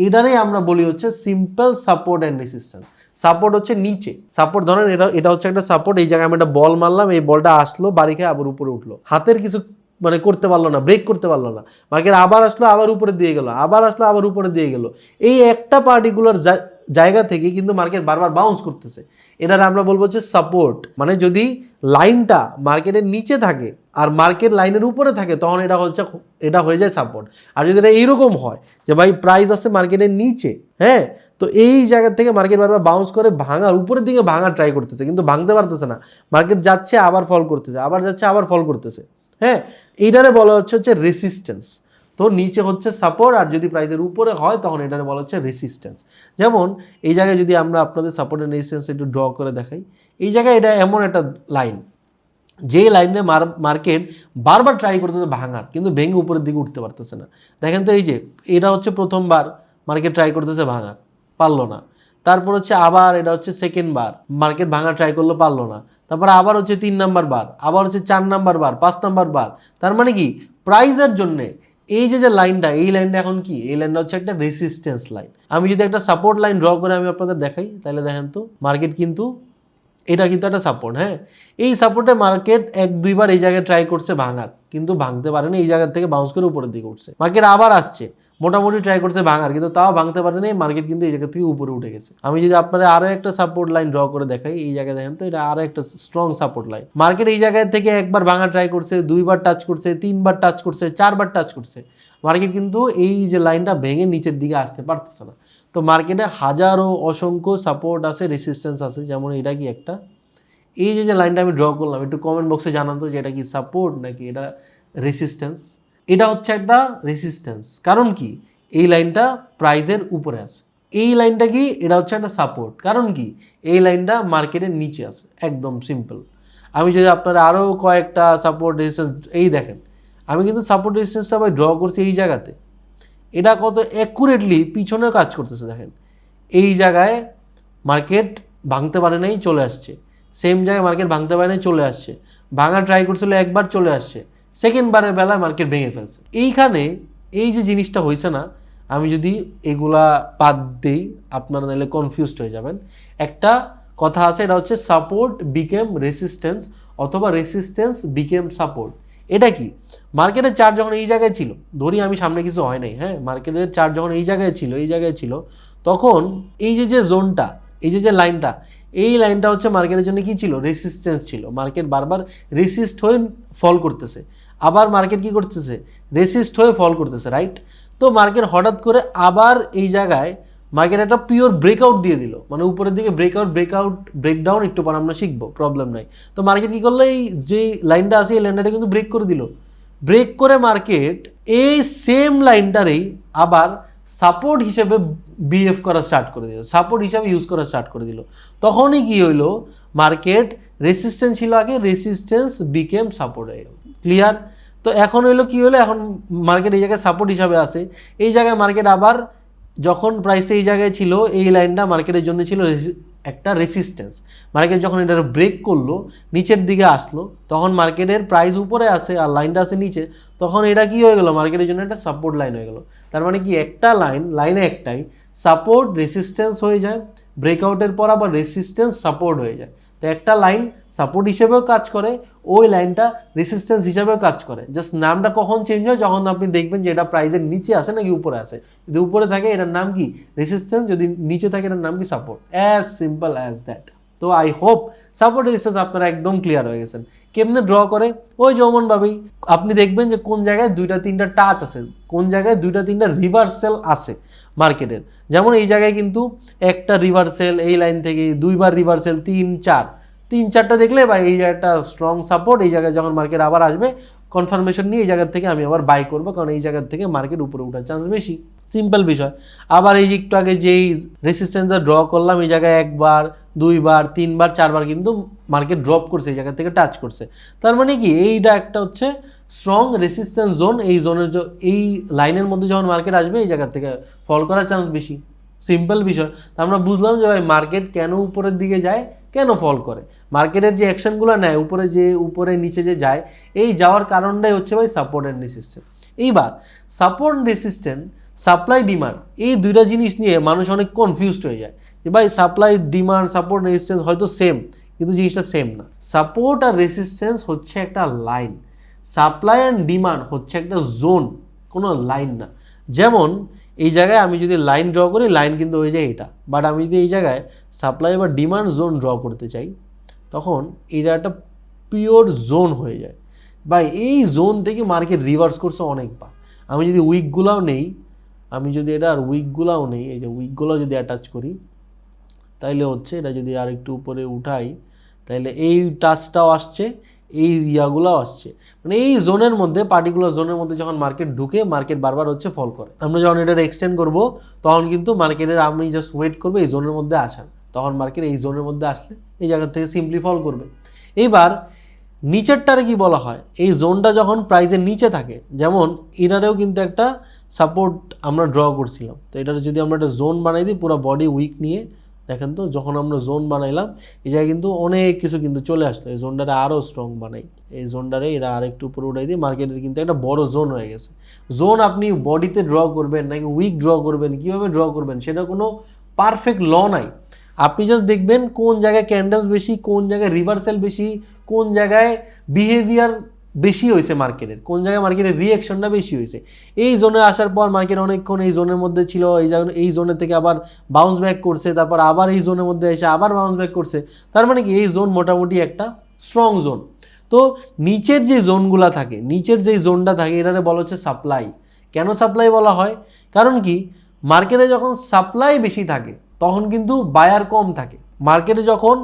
এটারই আমরা বলি হচ্ছে simple support and resistance. Support হচ্ছে নিচে, সাপোর্ট ধরেন এটা হচ্ছে একটা সাপোর্ট, এই জায়গায় আমি একটা বল মারলাম, এই বলটা আসলো বাড়ি খেয়ে আবার উপরে উঠলো, হাতের কিছু মানে করতে পারলো না, ব্রেক করতে পারলো না, মার্কেট আবার আসলো আবার উপরে দিয়ে গেল, আবার আসলো আবার উপরে দিয়ে গেল। এই একটা পার্টিকুলার জায়গা থেকে কিন্তু মার্কেট বারবার বাউন্স করতেছে, এটার আমরা বলবো হচ্ছে সাপোর্ট। মানে যদি লাইনটা মার্কেটের নিচে থাকে আর মার্কেট লাইনের উপরে থাকে তখন এটা হয়ে যায় সাপোর্ট। আর যদি এটা এইরকম হয় যে ভাই প্রাইস আছে মার্কেটের নিচে, হ্যাঁ, তো এই জায়গা থেকে মার্কেট বারবার বাউন্স করে ভাঙার উপরের দিকে ভাঙার ট্রাই করতেছে কিন্তু ভাঙতে পারতেছে না, মার্কেট যাচ্ছে আবার ফল করতেছে, আবার যাচ্ছে আবার ফল করতেছে, হ্যাঁ, এইটারে বলা হচ্ছে রেসিস্ট্যান্স। তো নিচে হচ্ছে সাপোর্ট আর যদি প্রাইসের উপরে হয় তখন এটারে বলা হচ্ছে রেসিস্ট্যান্স। যেমন এই জায়গায় যদি আমরা আপনাদের সাপোর্ট অ্যান্ড রেসিস্ট্যান্স একটু ড্র করে দেখাই, এই জায়গায় এটা এমন একটা লাইন যে লাইনে মার্কেট বারবার ট্রাই করতেছে ভাঙার কিন্তু ভেঙে উপরের দিকে উঠতে পারতেছে না। দেখেন তো এই যে এটা হচ্ছে প্রথমবার মার্কেট ট্রাই করতেছে ভাঙার, পারলো না। তারপর হচ্ছে আবার এটা হচ্ছে সেকেন্ড বার মার্কেট ভাঙার ট্রাই করলো, পারলো না। তারপর আবার হচ্ছে 3 নাম্বার বার, আবার হচ্ছে 4 নাম্বার বার, 5 নাম্বার বার। তার মানে কি প্রাইসের জন্যে এই যে লাইনটা, এই লাইনটা এখন কি, এই লাইনটা হচ্ছে একটা রেসিস্ট্যান্স লাইন। আমি যদি একটা সাপোর্ট লাইন ড্র করে আমি আপনাদের দেখাই তাহলে দেখেন তো মার্কেট কিন্তু এটা কিন্তু একটা সাপোর্ট, হ্যাঁ, এই সাপোর্টে মার্কেট 1-2 বার এই জায়গায় ট্রাই করছে ভাঙার কিন্তু ভাঙতে পারেনি, এই জায়গা থেকে বাউন্স করে উপরের দিকে উঠছে। মার্কেট আবার আসছে মোটামুটি ট্রাই করছে ভাঙার কিন্তু তাও ভাঙতে পারেনি, মার্কেট কিন্তু এই জায়গা থেকে উপরে উঠে গেছে। আমি যদি আপনারা আরো একটা সাপোর্ট লাইন ড্র করে দেখাই, এই জায়গায় দেখেন তো এটা আরো একটা স্ট্রং সাপোর্ট লাইন। মার্কেট এই জায়গায় থেকে একবার ভাঙা ট্রাই করছে, 2 বার টাচ করছে, 3 বার টাচ করছে, 4 বার টাচ করছে, মার্কেট কিন্তু এই যে লাইনটা ভেঙে নিচের দিকে আসতে পারতেছে না। তো মার্কেটে হাজারো অসংখ্য সাপোর্ট আছে, রেসিস্ট্যান্স আছে, যেমন এটা কি একটা, এই যে লাইনটা আমি ড্র করলাম একটু কমেন্ট বক্সে জানান তো যে এটা কি সাপোর্ট নাকি এটা রেসিস্ট্যান্স। এটা হচ্ছে একটা রেসিস্ট্যান্স, কারণ কি এই লাইনটা প্রাইসের উপরে আছে। এই লাইনটা কি, এটা হচ্ছে একটা সাপোর্ট, কারণ কি এই লাইনটা মার্কেটের নিচে আছে। একদম সিম্পল। আমি যদি আপনারা আরও কয়েকটা সাপোর্ট রেজিস্ট্যান্স, এই দেখেন আমি কিন্তু সাপোর্ট রেজিস্ট্যান্সটা আবার ড্র করছি এই জায়গাতে, এটা কত অ্যাকুরেটলি পিছনেও কাজ করতেছে। দেখেন এই জায়গায় মার্কেট ভাঙতে পারে নাই, চলে আসছে, সেম জায়গায় মার্কেট ভাঙতে পারে নাই, চলে আসছে, ভাঙা ট্রাই করছিল একবার, চলে আসছে, সেকেন্ড বারের বেলায় মার্কেট ভেঙে ফেলছে। এইখানে এই যে জিনিসটা হয়েছে না, আমি যদি এগুলা বাদ দিই আপনারা নাহলে কনফিউজড হয়ে যাবেন। একটা কথা আছে, এটা হচ্ছে সাপোর্ট বিকেম রেসিস্ট্যান্স অথবা রেসিস্ট্যান্স বিকেম সাপোর্ট। এটা কি, মার্কেটের চার্ট যখন এই জায়গায় ছিল, ধরি আমি সামনে কিছু হয় নাই, হ্যাঁ, মার্কেটের চার্ট যখন এই জায়গায় ছিল তখন এই যে জোনটা, এই যে লাইনটা, এই লাইনটা হচ্ছে মার্কেটের জন্য কি ছিল, রেসিস্ট্যান্স ছিল। মার্কেট বারবার রেসিস্ট হয়ে ফল করতেছে, আবার মার্কেট কি করতেছে, রেসিস্ট হয়ে ফল করতেছে, রাইট। তো মার্কেট হঠাৎ করে আবার এই জায়গায় মার্কেট একটা পিওর ব্রেকআউট দিয়ে দিল, মানে উপরের দিকে ব্রেকডাউন একটু পর আমরা শিখবো, প্রবলেম নাই। তো মার্কেট কি করলো, এই যে লাইনটা আছে এই লাইনটা কিন্তু ব্রেক করে দিল, ব্রেক করে মার্কেট এই সেম লাইনটারেই আবার সাপোর্ট হিসেবে বিহেভ করা স্টার্ট করে দিল, সাপোর্ট হিসাবে ইউজ করা স্টার্ট করে দিল। তখনই কি হইলো, মার্কেট রেসিস্ট্যান্স ছিল আগে, রেসিস্ট্যান্স বিকেম সাপোর্ট হয়ে গেল। ক্লিয়ার? তো এখন হইলো কি হলো, এখন মার্কেট এই জায়গায় সাপোর্ট হিসাবে আছে, এই জায়গায় মার্কেট আবার যখন প্রাইসটা এই জায়গায় ছিল, এই লাইনটা মার্কেটের জন্য ছিল একটা রেসিস্ট্যান্স। মার্কেট যখন এটা ব্রেক করলো, নিচের দিকে আসলো, তখন মার্কেটের প্রাইস উপরে আসে আর লাইনটা আছে নিচে, তখন এটা কি হয়ে গেল, মার্কেটের জন্য একটা সাপোর্ট লাইন হয়ে গেল। তার মানে কি একটা লাইনে একটাই সাপোর্ট রেসিস্ট্যান্স হয়ে যায়, ব্রেকআউটের পর আবার রেসিস্ট্যান্স সাপোর্ট হয়ে যায়। তো একটা লাইন সাপোর্ট হিসেবেও কাজ করে, ওই লাইনটা রেসিস্ট্যান্স হিসেবেও কাজ করে। জাস্ট নামটা কখন চেঞ্জ হয়, যখন আপনি দেখবেন যে এটা প্রাইসের নিচে আসে নাকি উপরে আসে। যদি উপরে থাকে এটার নাম কি রেসিস্ট্যান্স, যদি নিচে থাকে এটার নাম কি support. As simple as that. তো আই হোপ সাপোর্ট রেজিস্ট্যান্স আপনারা একদম ক্লিয়ার হয়ে গেছেন। কেমনে ড্র করে, ওই যেমনভাবেই আপনি দেখবেন যে কোন জায়গায় 2-3টা টাচ আছে, কোন জায়গায় 2-3টা রিভার্সাল আছে মার্কেটের। যেমন এই জায়গায় কিন্তু একটা রিভার্সাল, এই লাইন থেকে 2বার রিভার্সাল, 3-4টা দেখলে বা এই জায়গাটা স্ট্রং সাপোর্ট, এই জায়গায় যখন মার্কেট আবার আসবে কনফার্মেশন নিয়ে এই জায়গার থেকে আমি আবার বাই করবো, কারণ এই জায়গার থেকে মার্কেট উপরে ওঠার চান্স বেশি। সিম্পল বিষয়। আবার এই যে একটু আগে যেই রেসিস্ট্যান্সটা ড্র করলাম, এই জায়গায় 1বার 2বার 3বার 4বার কিন্তু মার্কেট ড্রপ করছে, এই জায়গা থেকে টাচ করছে। তার মানে কি এইটা একটা হচ্ছে স্ট্রং রেসিস্ট্যান্স জোন। এই জোনের এই লাইনের মধ্যে যখন মার্কেট আসবে এই জায়গা থেকে ফল করার চান্স বেশি। সিম্পল বিষয়। তা আমরা বুঝলাম যে ভাই মার্কেট কেন উপরের দিকে যায়, কেন ফল করে। মার্কেটের যে অ্যাকশনগুলো নেয় উপরে নিচে যে যায়, এই যাওয়ার কারণটাই হচ্ছে ভাই সাপোর্ট অ্যান্ড রেসিস্ট্যান্স। এইবার সাপোর্ট রেসিস্ট্যান্স, সাপ্লাই ডিমান্ড, এই দুইটা জিনিস নিয়ে মানুষ অনেক কনফিউজড হয়ে যায় যে ভাই সাপ্লাই ডিমান্ড সাপোর্ট রেসিস্ট্যান্স হয়তো সেম, কিন্তু জিনিসটা সেম না। সাপোর্ট আর রেসিস্ট্যান্স হচ্ছে একটা লাইন, সাপ্লাই অ্যান্ড ডিমান্ড হচ্ছে একটা জোন, কোনো লাইন না। যেমন এই জায়গায় আমি যদি লাইন ড্র করি, লাইন কিন্তু হয়ে যায় এটা, বাট আমি যদি এই জায়গায় সাপ্লাই বা ডিমান্ড জোন ড্র করতে চাই, তখন এটা একটা পিওর জোন হয়ে যায়। বা এই জোন থেকে মার্কেট রিভার্স করছে অনেকবার। আমি যদি উইকগুলাও নেই, আমি যদি এটা আর উইকগুলাও নেই, এই যে উইকগুলো যদি অ্যাটাচ করি, তাইলে হচ্ছে এটা যদি আর একটু উপরে উঠাই, তাইলে এই টাচটাও আসছে, এই ইয়াগুলোও আসছে। মানে এই জোনের মধ্যে, পার্টিকুলার জোনের মধ্যে যখন মার্কেট ঢুকে, মার্কেট বারবার হচ্ছে ফল করে। আমরা যখন এটা এক্সটেন্ড করব, তখন কিন্তু মার্কেটের আমি জাস্ট ওয়েট করবো এই জোনের মধ্যে আসার, তখন মার্কেট এই জোনের মধ্যে আসলে এই জায়গা থেকে সিম্পলি ফল করবে। এইবার নিচেরটারে কি বলা হয়, এই জোনটা যখন প্রাইসের নিচে থাকে, যেমন এটারেও কিন্তু একটা সাপোর্ট আমরা ড্র করছিলাম। তো এটার যদি আমরা একটা জোন বানাই দিই পুরো বডি উইক নিয়ে, দেখেন তো যখন আমরা জোন বানাইলাম এই জায়গায় কিন্তু অনেক কিছু কিন্তু চলে আসতো। এই জোনটারে আরও স্ট্রং বানাই, এই জোনটারে এরা আরেকটু উপরে উঠাই দিই, মার্কেটের কিন্তু একটা বড় জোন হয়ে গেছে। জোন আপনি বডিতে ড্র করবেন নাকি উইক ড্র করবেন, কীভাবে ড্র করবেন সেটা কোনো পারফেক্ট ল নাই। আপনি জাস্ট দেখবেন কোন জায়গায় ক্যান্ডেলস বেশি, কোন জায়গায় রিভার্সাল বেশি, কোন জায়গায় বিহেভিয়ার বেশি হয়েছে মার্কেটের, কোন জায়গায় মার্কেটের রিঅ্যাকশনটা বেশি হয়েছে। এই জোনে আসার পর মার্কেট অনেকক্ষণ এই জোনের মধ্যে ছিল, এই জোনের থেকে আবার বাউন্স ব্যাক করছে, তারপর আবার এই জোনের মধ্যে এসে আবার বাউন্স ব্যাক করছে। তার মানে কি এই জোন মোটামুটি একটা স্ট্রং জোন। তো নিচের যে জোনগুলো থাকে, নিচের যেই জোনটা থাকে, এটাকে বলা হচ্ছে সাপ্লাই। কেন সাপ্লাই বলা হয়, কারণ কি মার্কেটে যখন সাপ্লাই বেশি থাকে তখন কিন্তু বায়ার কম থাকে। মার্কেটে যখন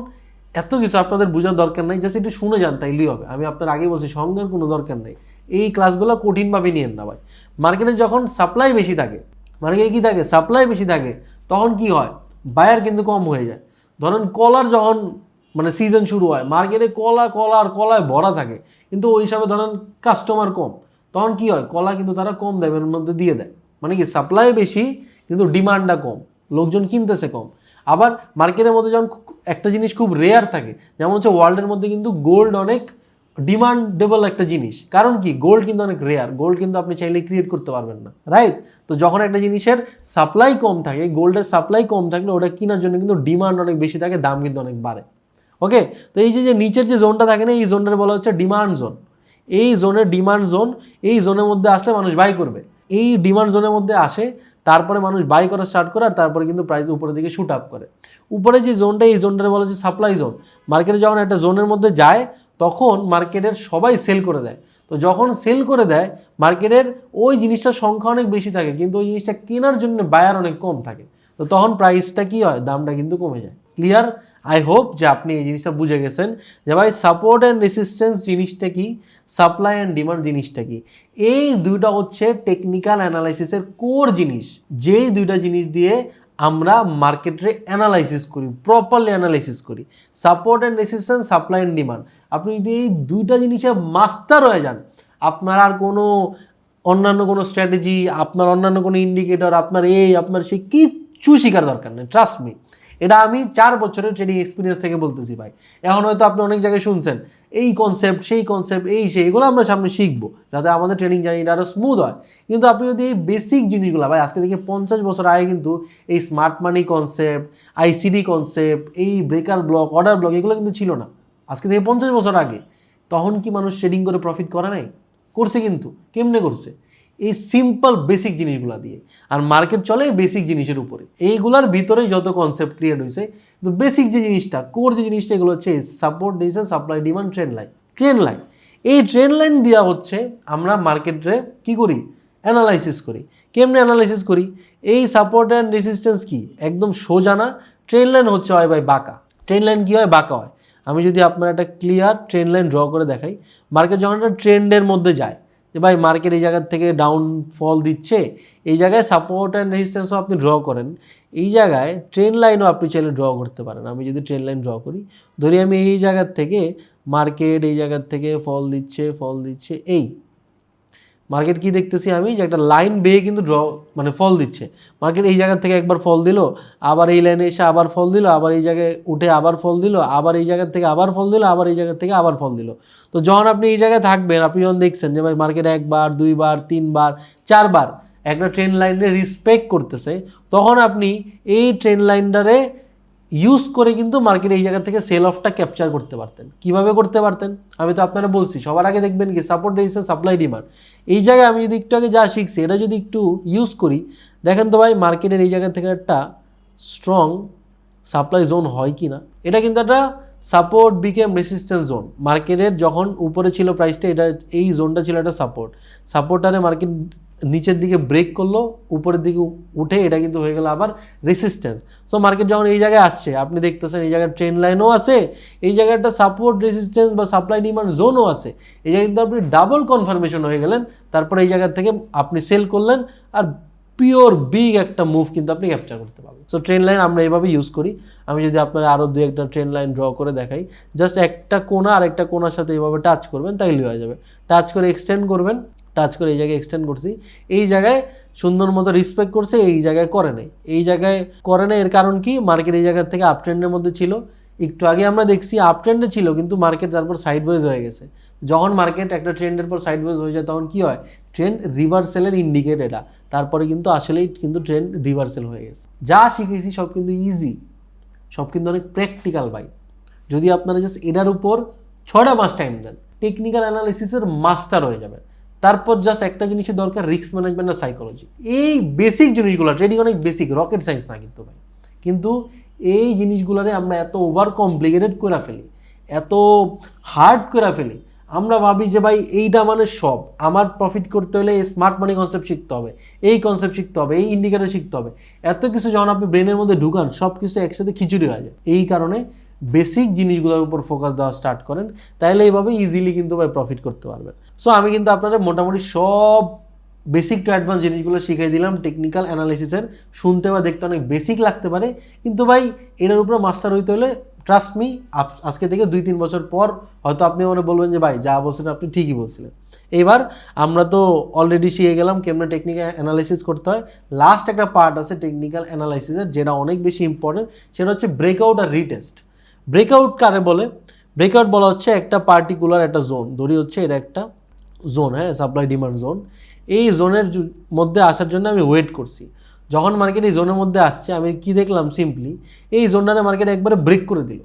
এত কিছু আপনাদের বোঝার দরকার নাই, জাস্ট একটু শুনে যান তাইলেই হবে। আমি আপনার আগে বলছি সংজ্ঞার কোনো দরকার নেই, এই ক্লাসগুলো কঠিনভাবে নিয়েন না ভাই। মার্কেটে যখন সাপ্লাই বেশি থাকে, মার্কেটে কি থাকে, সাপ্লাই বেশি থাকে, তখন কি হয়, বায়ার কিন্তু কম হয়ে যায়। ধরেন কলার যখন মানে সিজন শুরু হয়, মার্কেটে কলায় ভরা থাকে, কিন্তু ওই হিসাবে ধরেন কাস্টমার কম, তখন কি হয়, কলা কিন্তু তারা কম দামের মধ্যে দিয়ে দেয়। মানে কি সাপ্লাই বেশি কিন্তু ডিমান্ডটা কম, লোকজন কিনতেছে কম। আবার মার্কেটের মধ্যে যখন একটা জিনিস খুব রেয়ার থাকে, যেমন হচ্ছে ওয়ার্ল্ডের মধ্যে কিন্তু গোল্ড অনেক ডিমান্ডেবল একটা জিনিস, কারণ কি গোল্ড কিন্তু অনেক রেয়ার, গোল্ড কিন্তু আপনি চাইলে ক্রিয়েট করতে পারবেন না, রাইট। তো যখন একটা জিনিসের সাপ্লাই কম থাকে, গোল্ডের সাপ্লাই কম থাকলে ওটা কেনার জন্য কিন্তু ডিমান্ড অনেক বেশি থাকে, দাম কিন্তু অনেক বাড়ে। ওকে, তো এই যে নিচের যে জোনটা থাকে না, এই জোনটার বলা হচ্ছে ডিমান্ড জোন। এই জোনের ডিমান্ড জোন, এই জোনের মধ্যে আসলে মানুষ বাই করবে। এই ডিমান্ড জোনের মধ্যে আসে, তারপরে মানুষ বাই করা স্টার্ট করে, আর তারপরে কিন্তু প্রাইস উপরের দিকে শুট আপ করে। উপরে যে জোনটা, এই জোনটার বলা হচ্ছে সাপ্লাই জোন। মার্কেটে যখন একটা জোনের মধ্যে যায়, তখন মার্কেটের সবাই সেল করে দেয়। তো যখন সেল করে দেয়, মার্কেটের ওই জিনিসটার সংখ্যা অনেক বেশি থাকে, কিন্তু ওই জিনিসটা কেনার জন্য বায়ার অনেক কম থাকে। তো তখন প্রাইসটা কি হয়, দামটা কিন্তু কমে যায়। ক্লিয়ার? আই হোপ যে আপনি এই জিনিসটা বুঝে গেছেন যে ভাই সাপোর্ট অ্যান্ড রেসিস্ট্যান্স জিনিসটা কি, সাপ্লাই অ্যান্ড ডিমান্ড জিনিসটা কি। এই দুইটা হচ্ছে টেকনিক্যাল অ্যানালাইসিসের কোর জিনিস, যেই দুইটা জিনিস দিয়ে আমরা মার্কেটে অ্যানালাইসিস করি, প্রপারলি অ্যানালাইসিস করি। Support and resistance, supply and demand. আপনি যদি এই দুইটা জিনিসে মাস্টার হয়ে যান, আপনার আর কোনো অন্যান্য কোনো স্ট্র্যাটেজি, আপনার অন্যান্য কোনো ইন্ডিকেটর, আপনার সেই কিচ্ছু শেখার দরকার নেই। ট্রাস্ট মি, এটা আমি 4 বছরের ট্রেডিং এক্সপিরিয়েন্স থেকে বলতেছি ভাই। এখন হয়তো আপনি অনেক জায়গায় শুনছেন এই কনসেপ্ট সেই কনসেপ্ট সেই এগুলো আমরা সামনে শিখবো যাতে আমাদের ট্রেডিং জার্নিটা আরও স্মুথ হয়। কিন্তু আপনি যদি এই বেসিক জিনিসগুলো ভাই, আজকে থেকে 50 বছর আগে কিন্তু এই স্মার্ট মানি কনসেপ্ট, আইসিডি কনসেপ্ট, এই ব্রেকার ব্লক, অর্ডার ব্লক এগুলো কিন্তু ছিল না আজকে থেকে 50 বছর আগে। তখন কি মানুষ ট্রেডিং করে প্রফিট করে নাই? করছে। কিন্তু কেমনে করছে? এই সিম্পল বেসিক জিনিসগুলো দিয়ে। আর মার্কেট চলে বেসিক জিনিসের উপরে। এইগুলার ভিতরেই যত কনসেপ্ট ক্রিয়েট হয়েছে, কিন্তু বেসিক যে জিনিসটা, কোর যে জিনিসটা, এগুলো হচ্ছে support, resistance, supply, demand, trend line. এই ট্রেন্ড লাইন দেওয়া হচ্ছে আমরা মার্কেটে কি করি? অ্যানালাইসিস করি। কেমনে অ্যানালাইসিস করি? এই সাপোর্ট অ্যান্ড রেজিস্ট্যান্স কি একদম সোজা না, ট্রেন্ড লাইন হচ্ছে হয় ভাই বাঁকা। ট্রেন্ড লাইন কী হয়? বাঁকা হয়। আমি যদি আপনার একটা ক্লিয়ার ট্রেন্ড লাইন ড্র করে দেখাই, মার্কেট যখন একটা ট্রেন্ডের মধ্যে যায় যে ভাই মার্কেট এই জায়গার থেকে ডাউনফল দিচ্ছে, এই জায়গায় সাপোর্ট অ্যান্ড রেজিস্ট্যান্সও আপনি ড্র করেন, এই জায়গায় ট্রেন্ড লাইনও আপনি চাইলে ড্র করতে পারেন। আমি যদি ট্রেন্ড লাইন ড্র করি, ধরি আমি এই জায়গার থেকে মার্কেট এই জায়গার থেকে ফল দিচ্ছে এই মার্কেট কি দেখতেছি আমি যে একটা লাইন বেয়ে কিন্তু ফল দিচ্ছে। মার্কেট এই জায়গা থেকে একবার ফল দিল, আবার এই লাইনে এসে আবার ফল দিল, আবার এই জায়গায় উঠে আবার ফল দিল, আবার এই জায়গা থেকে আবার ফল দিল, আবার এই জায়গা থেকে আবার ফল দিল। তো যখন আপনি এই জায়গায় থাকবেন, আপনি যখন দেখছেন যে ভাই মার্কেট 1 বার 2 বার 3 বার 4 বার একটা ট্রেন্ড লাইনে রিসপেক্ট করতেছে, তখন আপনি এই ট্রেন্ড লাইনটারে ইউজ করে কিন্তু মার্কেট এই জায়গা থেকে সেল অফটা ক্যাপচার করতে পারতেন। কিভাবে করতে পারতেন? আমি তো আপনারা বলছি, সবার আগে দেখবেন কি সাপোর্ট, রেজিস্ট্যান্স, সাপ্লাই, ডিমান্ড। এই জায়গায় আমি যদি একটু আগে যা শিখছি এটা যদি একটু ইউজ করি, দেখেন তো ভাই মার্কেটের এই জায়গা থেকে একটা স্ট্রং সাপ্লাই জোন হয় কি না। এটা কিন্তু একটা সাপোর্ট বিকেম রেসিস্ট্যান্স জোন। মার্কেটের যখন উপরে ছিল প্রাইসটা, এটা এই জোনটা ছিল একটা সাপোর্টারে মার্কেট নিচের দিকে ব্রেক করলো, উপরের দিকে উঠে এটা কিন্তু হয়ে গেল আবার রেসিস্ট্যান্স। সো মার্কেট যখন এই জায়গায় আসছে, আপনি দেখতেছেন এই জায়গায় ট্রেন্ড লাইনও আছে, এই জায়গায় একটা সাপোর্ট, রেসিস্ট্যান্স বা সাপ্লাই ডিমান্ড জোনও আছে। এই জায়গায় কিন্তু আপনি ডাবল কনফার্মেশন হয়ে গেলেন। তারপরে এই জায়গা থেকে আপনি সেল করলেন, আর পিওর বিগ একটা মুভ কিন্তু আপনি ক্যাপচার করতে পারবেন। সো ট্রেন্ড লাইন আমরা এইভাবে ইউজ করি। আমি যদি আপনারা আরও 2-1টা ট্রেন্ড লাইন ড্র করে দেখাই, জাস্ট একটা কোণা আর একটা কোণার সাথে এইভাবে টাচ করবেন, তাইলে হয়ে যাবে। টাচ করে এক্সটেন্ড করবেন, টাচ করে এই জায়গায় এক্সটেন্ড করছি, এই জায়গায় সুন্দর মতো রিসপেক্ট করছে, এই জায়গায় করে নেই। এই জায়গায় করে নেই এর কারণ কি? মার্কেট এই জায়গার থেকে আপ ট্রেন্ডের মধ্যে ছিল, একটু আগে আমরা দেখছি আপ ট্রেন্ডে ছিল, কিন্তু মার্কেট তারপর সাইডওয়েজ হয়ে গেছে। যখন মার্কেট একটা ট্রেন্ডের পর সাইডওয়েজ হয়ে যায়, তখন কি হয়? ট্রেন্ড রিভার্সেলের ইন্ডিকেট এটা। তারপরে কিন্তু আসলেই কিন্তু ট্রেন্ড রিভার্সেল হয়ে গেছে। যা শিখেছি সব কিন্তু ইজি, সব কিন্তু অনেক প্র্যাকটিক্যাল ভাই। যদি আপনারা জাস্ট এটার উপর 6টা মাস টাইম দেন, টেকনিক্যাল অ্যানালিসিসের মাস্টার হয়ে যাবেন। তারপর জাস্ট একটা জিনিসের দরকার, রিস্ক ম্যানেজমেন্ট আর সাইকোলজি। এই বেসিক জিনিসগুলো, ট্রেডিং অনেক বেসিক, রকেট সায়েন্স না কিন্তু ভাই। কিন্তু এই জিনিসগুলোরে আমরা এত ওভার কমপ্লিকেটেড করে ফেলি, এত হার্ড করে ফেলি। আমরা ভাবি যে ভাই এইটা মানে সব, আমার প্রফিট করতে হলে এই স্মার্ট মানি কনসেপ্ট শিখতে হবে, এই কনসেপ্ট শিখতে হবে, এই ইন্ডিকেটর শিখতে হবে। এত কিছু যখন আপনি ব্রেনের মধ্যে ঢুকান, সব কিছু একসাথে খিচুড়ি হয়ে যায়। এই কারণে বেসিক জিনিসগুলোর উপর ফোকাস দেওয়া স্টার্ট করেন, তাহলে এইভাবে ইজিলি কিন্তু ভাই প্রফিট করতে পারবেন। সো আমি কিন্তু আপনাদের মোটামুটি সব বেসিক টু অ্যাডভান্স জিনিসগুলো শিখিয়ে দিলাম টেকনিক্যাল অ্যানালাইসিসের। শুনতে বা দেখতে অনেক বেসিক লাগতে পারে, কিন্তু ভাই এটার উপরে মাস্টার হইতে হলে ট্রাস্ট মি, আজকে থেকে 2-3 বছর পর হয়তো আপনি মনে বলবেন যে ভাই যা বলছিলেন আপনি ঠিকই বলছিলেন। এবার আমরা তো অলরেডি শিখে গেলাম কেমন টেকনিক্যাল অ্যানালাইসিস করতে হয়। লাস্ট একটা পার্ট আছে টেকনিক্যাল অ্যানালাইসিসের, যেটা অনেক বেশি ইম্পর্টেন্ট, সেটা হচ্ছে ব্রেকআউট আর রিটেস্ট। ব্রেকআউট কারে বলে? ব্রেকআউট বলা হচ্ছে একটা পার্টিকুলার একটা জোন, ধরি হচ্ছে এটা একটা জোন, হ্যাঁ, সাপ্লাই ডিমান্ড জোন। এই জোনের মধ্যে আসার জন্য আমি ওয়েট করছি। যখন মার্কেট এই জোনের মধ্যে আসছে, আমি কি দেখলাম? সিম্পলি এই জোনটারে মার্কেট একবারে ব্রেক করে দিল।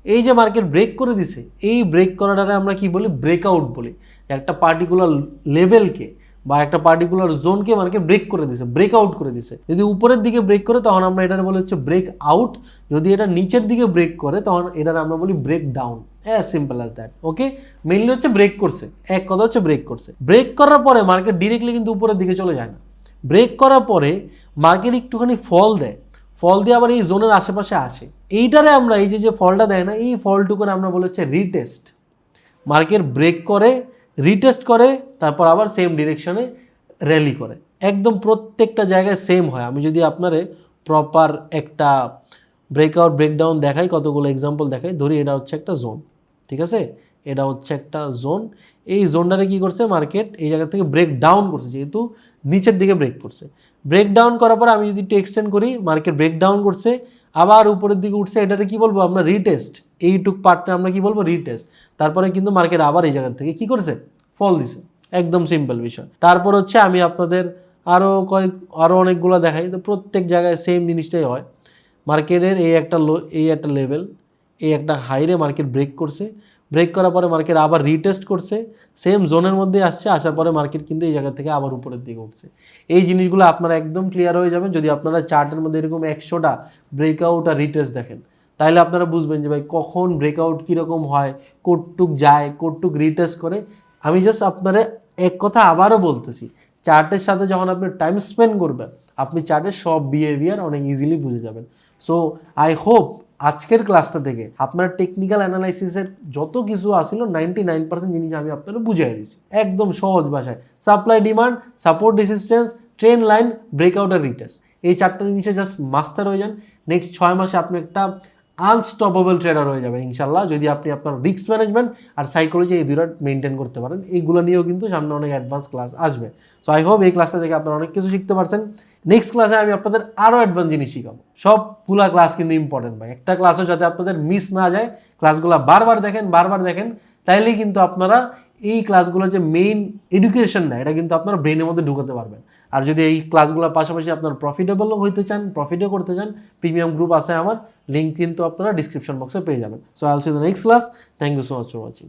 এই যে মার্কেট ব্রেক করে দিছে, এই ব্রেক করাটারে আমরা কি বলি? ব্রেকআউট বলি। একটা পার্টিকুলার লেভেলকে বা একটা পার্টিকুলার জোনকে মার্কেট ব্রেক করে দিছে, ব্রেকআউট করে দিছে। যদি উপরের দিকে ব্রেক করে তখন আমরা এটার বলি হচ্ছে ব্রেক আউট, যদি এটা নিচের দিকে ব্রেক করে তখন এটার আমরা বলি ব্রেক ডাউন। হ্যাঁ, simple as that. Okay, mainly হচ্ছে ব্রেক করছে, এক কথা হচ্ছে ব্রেক করছে। ব্রেক করার পরে মার্কেট ডিরেক্টলি কিন্তু উপরের দিকে চলে যায় না। ব্রেক করার পরে মার্কেট একটুখানি ফল দেয়, ফল দিয়ে আবার এই জোনের আশেপাশে আসে। এইটারে আমরা এই যে ফলটা দেয় না, এই ফলটুকুরে আমরা বলি হচ্ছে রিটেস্ট। মার্কেট ব্রেক করে, রিটেস্ট করে, তারপর আবার সেম ডিরেকশনে র্যালি করে। একদম প্রত্যেকটা জায়গায় সেম হয়। আমি যদি আপনারে প্রপার একটা ব্রেকআউট ব্রেকডাউন দেখাই, কতগুলো এক্সাম্পল দেখাই, ধরি এটা হচ্ছে একটা জোন, ঠিক আছে, এটা হচ্ছে একটা জোন। এই জোনটারে কী করছে মার্কেট? এই জায়গা থেকে ব্রেক ডাউন করছে, যেহেতু নিচের দিকে ব্রেক করছে। ব্রেক ডাউন করার পর আমি যদি একটু এক্সটেন্ড করি, মার্কেট ব্রেক ডাউন করছে, আবার উপরের দিকে উঠছে, এটাতে কি বলবো আমরা রিটেস্ট, এইটুক পার্টটা আমরা কি বলবো রিটেস্ট। তারপরে কিন্তু মার্কেট আবার এই জায়গা থেকে কি করছে ফল দিছে, একদম সিম্পল বিষয়। তারপর হচ্ছে আমি আপনাদের আরও অনেকগুলো দেখাই, তো প্রত্যেক জায়গায় সেম জিনিসটাই হয়। মার্কেটের এই একটা লেভেল, এই একটা হাইরে মার্কেট ব্রেক করছে, ব্রেক করার পরে মার্কেট আবার রিটেস্ট করছে, সেম জোনের মধ্যে আসছে, আসার পরে মার্কেট কিন্তু এই জায়গা থেকে আবার উপরের দিকে উঠছে। এই জিনিসগুলো আপনারা একদম ক্লিয়ার হয়ে যাবেন যদি আপনারা চার্টের মধ্যে এরকম 100টা ব্রেকআউট আর রিটেস্ট দেখেন, তাহলে আপনারা বুঝবেন যে ভাই কখন ব্রেকআউট কীরকম হয়, কোটটুক যায়, কোটটুক রিটেস্ট করে। আমি জাস্ট আপনারা এক কথা আবারও বলতেছি, চার্টের সাথে যখন আপনি টাইম স্পেন্ড করবেন, আপনি চার্টের সব বিহেভিয়ার অনেক ইজিলি বুঝে যাবেন। সো আই হোপ আজকের ক্লাসটা থেকে আপনার টেকনিক্যাল অ্যানালাইসিসের যত কিছু আসছিল 99% জিনিস আমি আপনারা বুঝাই দিয়েছি একদম সহজ ভাষায়। Supply demand, support resistance, trend line, breakout আর রিটেস্ট, এই চারটা জিনিসে জাস্ট মাস্টার হয়ে যান। নেক্সট 6 মাসে আপনি একটা আনস্টপেবল ট্রেডার হয়ে যাবেন ইনশাল্লাহ, যদি আপনি আপনার রিস্ক ম্যানেজমেন্ট আর সাইকোলজি এই দুইটা মেনটেন করতে পারেন। এইগুলো নিয়েও কিন্তু সামনে অনেক অ্যাডভান্স ক্লাস আসবে। সো আই হোপ এই ক্লাসটা থেকে আপনারা অনেক কিছু শিখতে পারছেন। নেক্সট ক্লাসে আমি আপনাদের আরও অ্যাডভান্স জিনিস শিখাবো। সবগুলা ক্লাস কিন্তু ইম্পর্টেন্ট ভাই, একটা ক্লাসও যাতে আপনাদের মিস না যায়, ক্লাসগুলো বারবার দেখেন, তাইলেই কিন্তু আপনারা এই ক্লাসগুলো যে মেইন এডুকেশন না, এটা কিন্তু আপনারা ব্রেনের মধ্যে ঢুকাতে পারবেন। আর যদি এই ক্লাসগুলোর পাশাপাশি আপনার প্রফিটেবল হইতে চান, প্রফিটও করতে চান, প্রিমিয়াম গ্রুপ আছে আমার, লিঙ্ক কিন্তু আপনারা ডিসক্রিপশন বক্সে পেয়ে যাবেন। So I will see you in the next class. Thank you so much for watching.